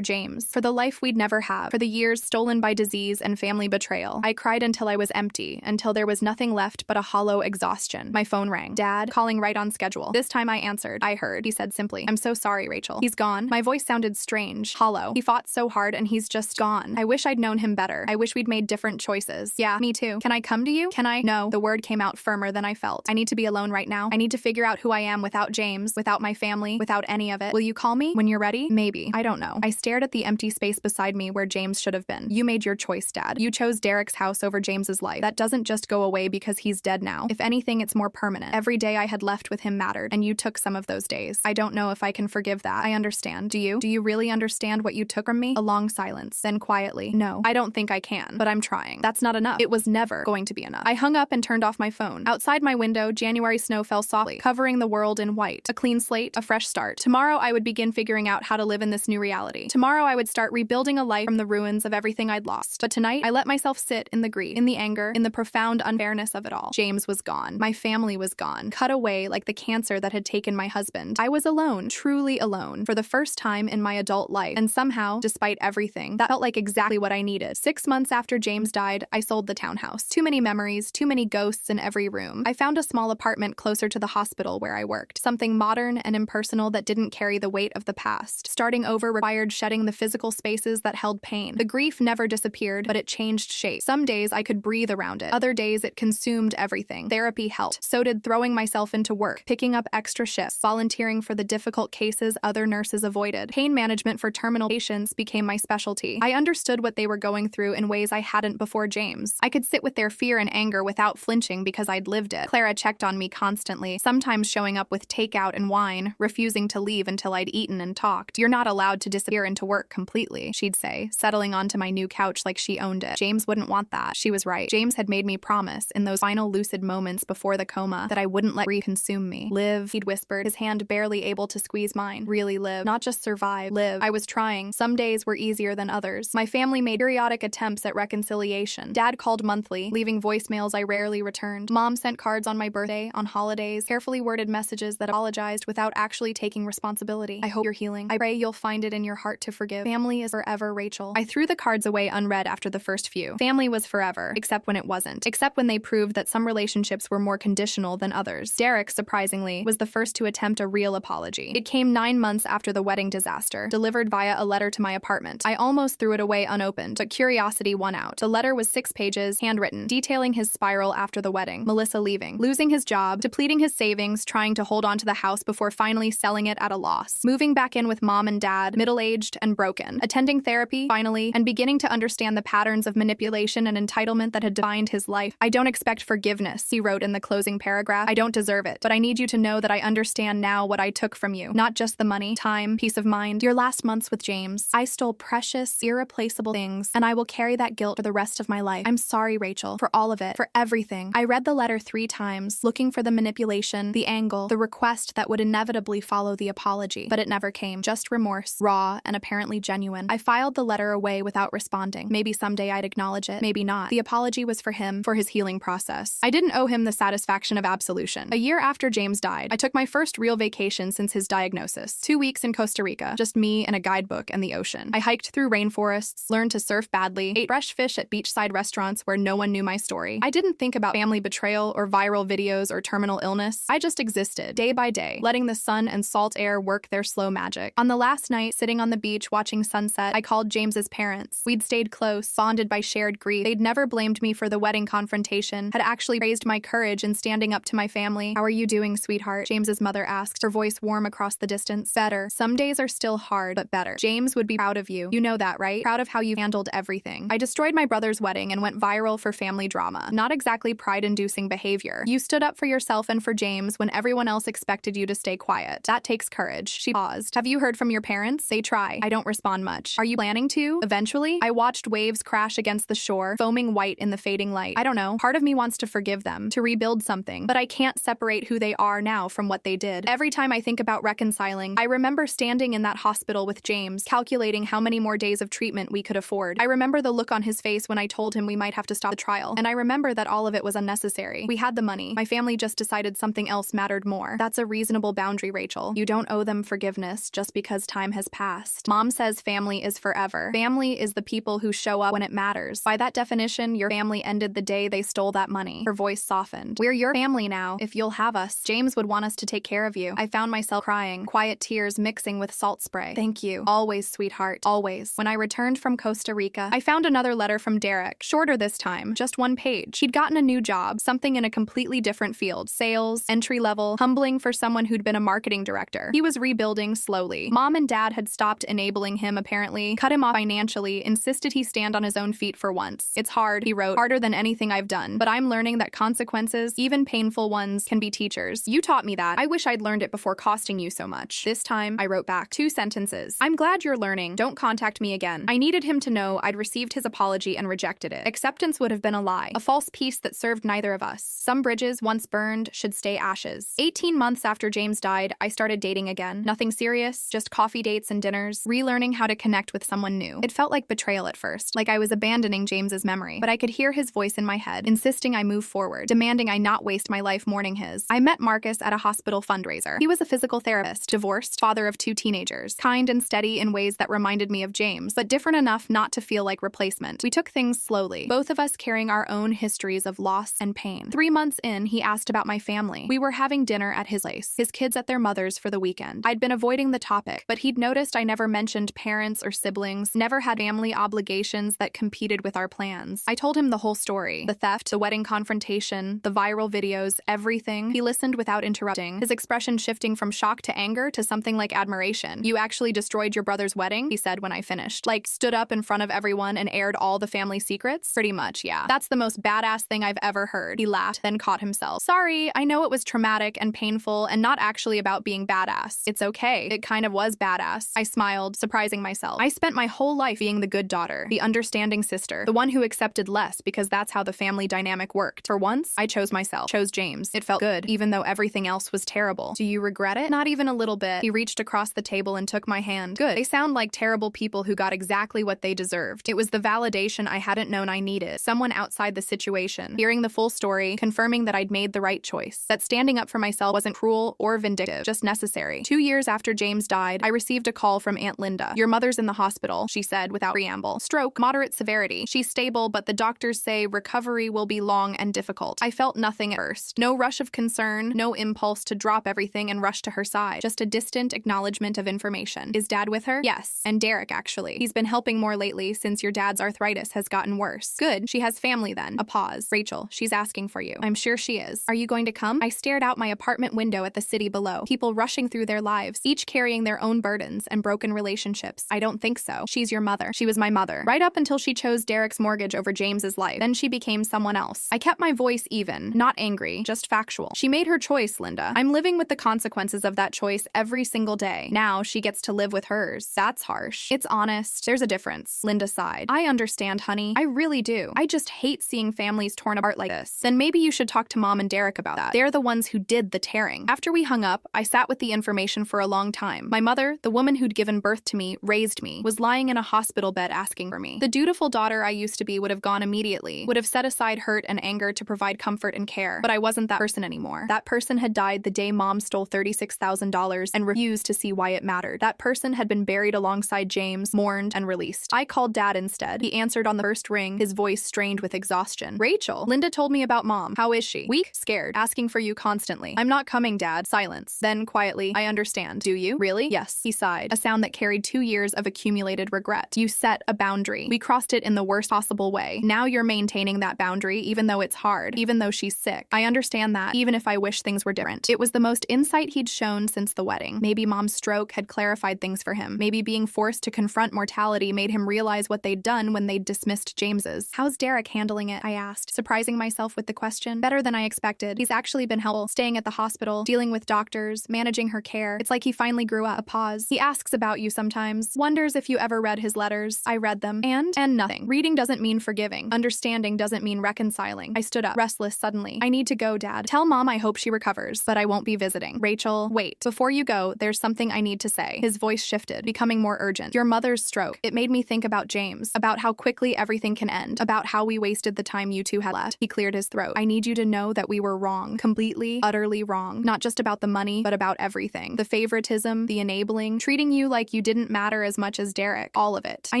James, for the life we'd never have, for the years stolen by disease and family betrayal. I cried until I was empty, until there was nothing left but a hollow exhaustion. My phone rang. Dad, calling right on schedule. This time I answered. I heard. He said simply, "I'm so sorry, Rachel. He's gone." My voice sounded strange, hollow. He fought so hard and he's just gone. I wish I'd known him better. I wish we'd made different choices. Yeah, me too. Can I come to you? Can I? No. The word came out firmer than I felt. I need to be alone right now. I need to figure out who I am without James, without my family, without any of it. Will you call me when you're ready? Maybe. I don't know. I stared at the empty space beside me where James should have been. You made your choice, Dad. You chose Derek's house over James's life. That doesn't just go away because he's dead now. If anything, it's more permanent. Every day I had left with him mattered, and you took some of those days. I don't know if I can forgive that. I understand. Do you? Do you really understand what you took from me? A long silence. Then quietly, no, I don't think I can, but I'm trying. That's not enough. It was never going to be enough. I hung up and turned off my phone. Outside my window, January snow fell softly, covering the world in white. A clean slate, a fresh start. Tomorrow I would begin figuring out how to live in this new reality. Tomorrow I would start rebuilding a life from the ruins of everything I'd lost. But tonight, I let myself sit in the grief, in the anger, in the profound unfairness of it all. James was gone. My family was gone. Cut away like the cancer that had taken my husband. I was alone, truly alone, for the first time in my adult life. And somehow, despite everything, that felt like exactly what I needed. 6 months after James died, I sold the townhouse. Too many memories, too many ghosts in every room. I found a small apartment closer to the hospital where I worked. Something modern and impersonal that didn't carry the weight of the past. Starting over required shedding the physical spaces that held pain. The grief never disappeared, but it changed shape. Some days I could breathe around it. Other days it consumed everything. Therapy helped. So did throwing myself into work, picking up extra shifts, volunteering for the difficult cases other nurses avoided. Pain management for terminal patients became my specialty. I understood what they were going through in ways I hadn't before James. I could sit with their fear and anger without flinching because I'd lived it. Clara checked on me constantly, sometimes showing up with takeout and wine, refusing to leave until I'd eaten and talked. "You're not allowed to disappear into work completely," she'd say, settling onto my new couch like she owned it. James wouldn't want that. She was right. James had made me promise, in those final lucid moments before the coma, that I wouldn't let grief consume me. "Live," he'd whispered, his hand barely able to squeeze mine. "Really live. Not just survive. Live." I was trying. Some days were easier than others. My family made periodic attempts at reconciliation. Dad called monthly, leaving voicemails I rarely returned. Mom sent cards on my birthday, on holidays, carefully worded messages that apologized without actually taking responsibility. "I hope you're healing. I pray you'll find it in your heart to forgive. Family is forever, Rachel." I threw the cards away unread after the first few. Family was forever, except when it wasn't. Except when they proved that some relationships were more conditional than others. Derek, surprisingly, was the first to attempt a real apology. It came 9 months after the wedding disaster, delivered via a letter to my apartment. I almost threw it away unopened, but curiosity won out. The letter was 6 pages, handwritten, detailing his spiral after the wedding, Melissa leaving, losing his job, depleting his savings, trying to hold on to the house before finally selling it at a loss, moving back in with mom and dad, middle-aged and broken, attending therapy, finally, and beginning to understand the patterns of manipulation and entitlement that had defined his life. "I don't expect forgiveness," he wrote in the closing paragraph. "I don't deserve it, but I need you to know that I understand now what I took from you. Not just the money, time, peace of mind. Your last months with James. I stole precious, irreplaceable things, and I will carry that guilt for the rest of my life. I'm sorry, Rachel, for all of it, for everything." I read the letter 3 times, looking for the manipulation, the angle, the request that would inevitably follow the apology, but it never came. Just remorse, raw and apparently genuine. I filed the letter away without responding. Maybe someday I'd acknowledge it, maybe not. The apology was for him, for his healing process. I didn't owe him the satisfaction of absolution. A year after James died, I took my first real vacation since his diagnosis. 2 weeks in Costa Rica, just me and a guidebook and the ocean. I hiked through rainforests, learned to surf badly, ate fresh fish at beachside restaurants where no one knew my story. I didn't think about family betrayal or viral videos or terminal illness. I just existed, day by day, letting the sun and salt air work their slow magic. On the last night, sitting on the beach watching sunset, I called James's parents. We'd stayed close, bonded by shared grief. They'd never blamed me for the wedding confrontation, had actually praised my courage in standing up to my family. "How are you doing, sweetheart?" James's mother asked, her voice warm across the distance. "Better. Some days are still hard, but better. James would be proud of you. You know that, right? Proud of how you handled everything." I destroyed my brother's wedding and went viral for family drama. Not exactly pride-inducing behavior. You stood up for yourself and for James when everyone else expected you to stay quiet. That takes courage. She paused. "Have you heard from your parents?" "They try. I don't respond much." "Are you planning to? Eventually?" I watched waves crash against the shore, foaming white in the fading light. I don't know. Part of me wants to forgive them, to rebuild something, but I can't separate who they are now from what they did. Every time I think about reconciling, I remember standing in that hospital with James, calculating how many more days of treatment we could afford. I remember the look on his face when I told him we might have to stop the trial, and I remember that all of it was unnecessary. We had the money. My family just decided something else mattered more. That's a reasonable boundary, Rachel. You don't owe them forgiveness just because time has passed. Mom says family is forever. Family is the people who show up when it matters. By that definition, your family ended the day they stole that money. Her voice softened. We're your family now, if you'll have us. James would want us to take care of you. I found myself crying, quiet tears mixing with salt spray. Thank you. Always, sweetheart. Always. When I returned from Costa Rica, I found another letter from Derek. Shorter this time, just 1 page. He'd gotten a new job, something in a completely different field. Sales, entry level, humbling for someone who'd been a marketing director. He was rebuilding slowly. Mom and Dad had stopped enabling him, apparently, cut him off financially, insisted he stand on his own feet for once. It's hard, he wrote, harder than anything I've done, but I'm learning that consequences, even painful ones, can be teachers. You taught me that. I wish I'd learned it before costing you so much. This time, I wrote back 2 sentences. I'm glad you're learning. Don't contact me again. I needed him to know I'd received his apology and rejected it. Acceptance would have been a lie, a false peace that served neither of us. Some bridges, once burned, should stay ashes. 18 months after James died, I started dating again. Nothing serious, just coffee dates and dinners, relearning how to connect with someone new. It felt like betrayal at first, like I was abandoning James's memory, but I could hear his voice in my head, insisting I move forward, demanding I not waste my life mourning his. I met Marcus at a hospital fundraiser. He was a physical therapist, divorced, father of 2 teenagers, kind and steady in ways that reminded me of James, but different enough not to feel like replacement. We took things slowly, both of us carrying our own histories of loss and pain. 3 months in, he asked about my family. We were having dinner at his place, his kids at their mother's for the weekend. I'd been avoiding the topic, but he'd noticed I never mentioned parents or siblings, never had family obligations that competed with our plans. I told him the whole story, the theft, the wedding confrontation, the viral videos, everything. He listened without interrupting, his expression shifting from shock to anger to something like admiration. You actually destroyed your brother's wedding, he said when I finished. Like, stood up in front of everyone and aired all the family secrets? Pretty much, yeah. That's the most badass thing I've ever heard. He laughed, then caught himself. Sorry, I know it was traumatic and painful and not actually about being badass. It's okay. It kind of was badass. I smiled, surprising myself. I spent my whole life being the good daughter, the understanding sister, the one who accepted less because that's how the family dynamic worked. For once, I chose myself, chose James. It felt good, even though everything else was terrible. Do you regret it? Not even a little bit. He reached across the table and took my hand. Good. They sound like terrible people who got exactly what they deserved. It was the validation I hadn't known I needed. Someone outside the situation, hearing the full story, confirming that I'd made the right choice, that standing up for myself wasn't cruel or vindictive, just necessary. 2 years after James died, I received a call from Aunt Linda. Your mother's in the hospital, she said without preamble. Stroke, moderate severity. She's stable, but the doctors say recovery will be long and difficult. I felt nothing at first. No rush of concern, no impulse to drop everything and rush to her side. Just a distant acknowledgement of information. Is Dad with her? Yes. And Derek, actually. He's been helping more lately since your dad's arthritis has gotten worse. Good. She has family then. A pause. Rachel, she's asking for you. I'm sure she is. Are you going to come? I stared out my apartment window at the city below. People rushing through their lives, each carrying their own burdens and broken relationships. I don't think so. She's your mother. She was my mother. Right up until she chose Derek's mortgage over James's life. Then she became someone else. I kept my voice even, not angry, just factual. She made her choice, Linda. I'm living with the consequences of that choice every single day. Now she gets to live with hers. That's harsh. It's honest. There's a difference. Linda sighed. I understand, honey. I really do. I just hate seeing families torn apart like this. Then maybe you should talk to Mom and Derek about that. They're the ones who did the tearing. After we hung up, I sat with the information for a long time. My mother, the woman who'd given birth to me, raised me, was lying in a hospital bed asking for me. The dutiful daughter I used to be would have gone immediately, would have set aside hurt and anger to provide comfort and care. But I wasn't that person anymore. That person had died the day Mom stole $36,000 and refused to see why it mattered. That person had been buried alongside James, mourned, and released. I called Dad instead. He answered on the first ring, his voice strained with exhaustion. Rachel, Linda told me about Mom. How is she? Weak? Scared? Asking for you constantly. I'm not coming, Dad. Silence. Then, quietly, I understand. Do you? Really? Yes. He sighed, a sound that carried 2 years of accumulated regret. You set a boundary. We crossed it in the worst possible way. Now you're maintaining that boundary, even though it's hard, even though she's sick. I understand that, even if I wish things were different. It was the most insight he'd shown since the wedding. Maybe Mom's stroke had clarified things for him. Maybe being forced to confront mortality made him realize what they'd done when they'd dismissed James's. How's Derek handling it? I asked, surprising myself with the question. Better than I expected. He's actually been helpful, staying at the hospital, dealing with doctors, managing her care. It's like he finally grew up. A pause. He asks about you sometimes, wonders if you ever read his letters. I read them. And nothing. Reading doesn't mean forgiving. Understanding doesn't mean reconciling. I stood up, restless suddenly. I need to go, Dad. Tell Mom I hope she recovers, but I won't be visiting. Rachel, wait. Before you go, there's something I need to say. His voice shifted, becoming more urgent. Your mother's stroke. It made me think about James, about how quickly everything can end, about how we wasted the time you two had left. He cleared his throat. I need you to know that we were wrong. Completely, utterly wrong. Not just about the money, but about everything. The favoritism, the enabling, treating you like you didn't matter as much as Derek. All of it. I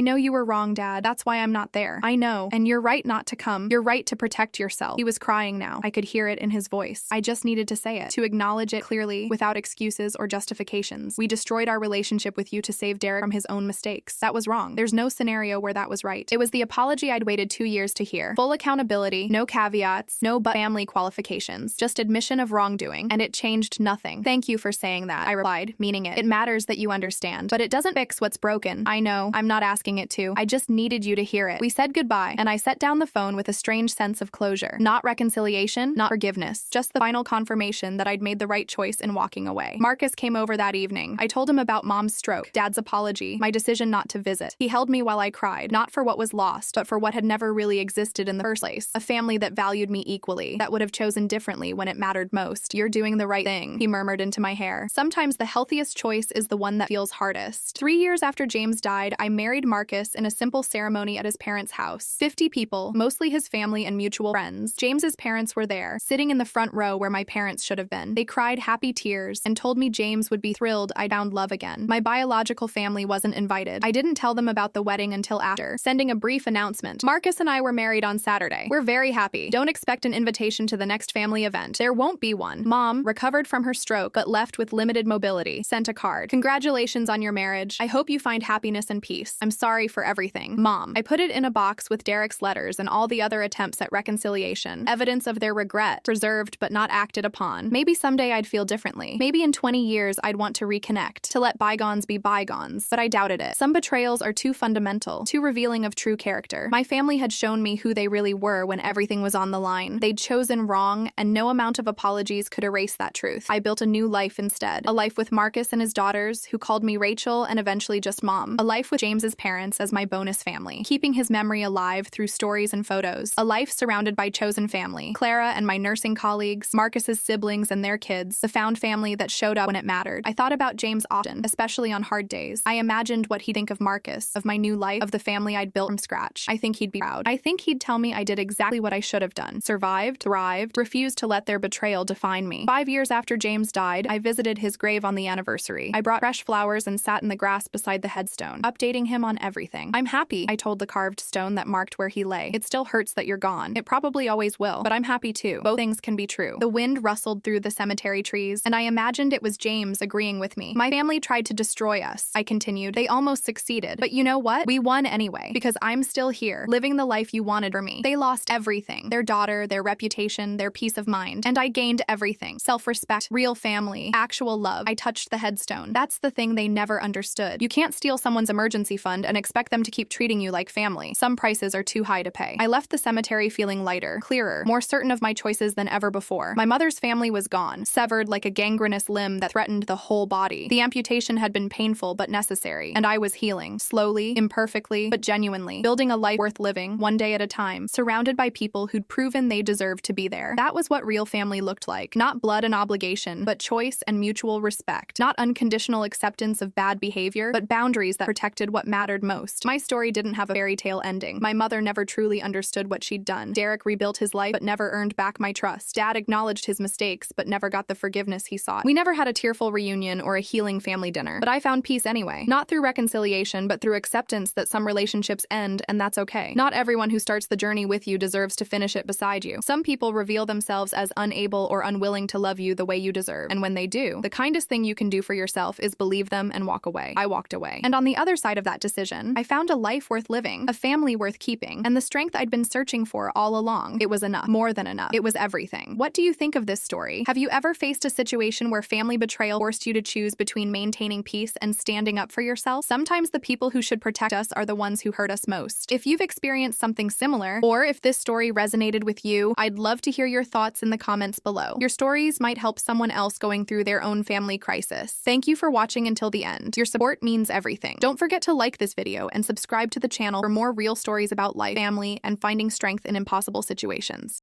know you were wrong, Dad. That's why I'm not there. I know. And you're right not to come. You're right to protect yourself. He was crying now. I could hear it in his voice. I just needed to say it. To acknowledge it clearly, without excuses or justifications. We destroyed our relationship with you to save Derek from his own mistakes. That was wrong. There's no scenario where that was right. It was the apology I'd waited 2 years to hear. Full accountability, no caveats, no but family qualifications, just admission of wrongdoing, and it changed nothing. Thank you for saying that, I replied, meaning it. It matters that you understand, but it doesn't fix what's broken. I know, I'm not asking it to. I just needed you to hear it. We said goodbye, and I set down the phone with a strange sense of closure. Not reconciliation, not forgiveness, just the final confirmation that I'd made the right choice in walking away. Marcus came over that evening. I told him about Mom's stroke, Dad's apology, my decision not to visit. He held me while I cried, not for what was lost, but for what had never really existed in the first place. A family that valued me equally, that would have chosen differently when it mattered most. You're doing the right thing, he murmured into my hair. Sometimes the healthiest choice is the one that feels hardest. 3 years after James died, I married Marcus in a simple ceremony at his parents' house. 50 people, mostly his family and mutual friends. James's parents were there, sitting in the front row where my parents should have been. They cried happy tears and told me James would be thrilled I'd found love again. My biological family wasn't invited. I didn't tell them about the wedding until after, sending a brief announcement. Marcus and I were married on Saturday. We're very happy. Don't expect an invitation to the next family event. There won't be one. Mom, recovered from her stroke but left with limited mobility, sent a card. Congratulations on your marriage. I hope you find happiness and peace. I'm sorry for everything. Mom. I put it in a box with Derek's letters and all the other attempts at reconciliation. Evidence of their regret, preserved but not acted upon. Maybe someday I'd feel differently. Maybe in 20 years I'd want to reconnect, to let bygones be bygones, but I doubted it. Some betrayals are too fundamental, too revealing of true character. My family had shown me who they really were when everything was on the line. They'd chosen wrong, and no amount of apologies could erase that truth. I built a new life instead. A life with Marcus and his daughters, who called me Rachel and eventually just Mom. A life with James's parents as my bonus family, keeping his memory alive through stories and photos. A life surrounded by chosen family. Clara and my nursing colleagues, Marcus's siblings and their kids, the found family that showed up when it mattered. I thought about James often, especially on hard days. I imagined what he'd think of Marcus, of my new life, of the family I'd built from scratch. I think he'd be proud. I think he'd tell me I did exactly what I should have done. Survived, thrived, refused to let their betrayal define me. 5 years after James died, I visited his grave on the anniversary. I brought fresh flowers and sat in the grass beside the headstone, updating him on everything. I'm happy, I told the carved stone that marked where he lay. It still hurts that you're gone. It probably always will, but I'm happy too. Both things can be true. The wind rustled through the cemetery trees, and I imagined it was James agreeing with me. My family tried to destroy us, I continued. They almost succeeded. But you know what? We won anyway, because I'm still here, living the life you wanted for me. They lost everything. Their daughter, their reputation, their peace of mind. And I gained everything. Self-respect, real family, actual love. I touched the headstone. That's the thing they never understood. You can't steal someone's emergency fund and expect them to keep treating you like family. Some prices are too high to pay. I left the cemetery feeling lighter, clearer, more certain of my choices than ever before. My mother's family was gone, severed like a gangrenous limb that threatened the whole body. The amputation had been painful but necessary, and I was healing, slowly, imperfectly, but genuinely, building a life worth living, one day at a time, surrounded by people who'd proven they deserved to be there. That was what real family looked like. Not blood and obligation, but choice and mutual respect. Not unconditional acceptance of bad behavior, but boundaries that protected what mattered most. My story didn't have a fairy tale ending. My mother never truly understood what she'd done. Derek rebuilt his life, but never earned back my trust. Dad acknowledged his mistakes, but never got the forgiveness he sought. We never had a tearful reunion or a healing family dinner, but I found peace anyway. Not through reconciliation, but through acceptance that some relationships end, and that's okay. Not everyone who starts the journey with you deserves to finish it beside you. Some people reveal themselves as unable or unwilling to love you the way you deserve, and when they do, the kindest thing you can do for yourself is believe them and walk away. I walked away. And on the other side of that decision, I found a life worth living, a family worth keeping, and the strength I'd been searching for all along. It was enough. More than enough. It was everything. What do you think of this story? Have you ever faced a situation where family betrayal forced you to choose between maintaining peace and standing up for yourself? Sometimes the people who should protect us are the ones who hurt us most. If you've experienced something similar, or if this story resonated with you, I'd love to hear your thoughts in the comments below. Your stories might help someone else going through their own family crisis. Thank you for watching until the end. Your support means everything. Don't forget to like this video and subscribe to the channel for more real stories about life, family, and finding strength in impossible situations.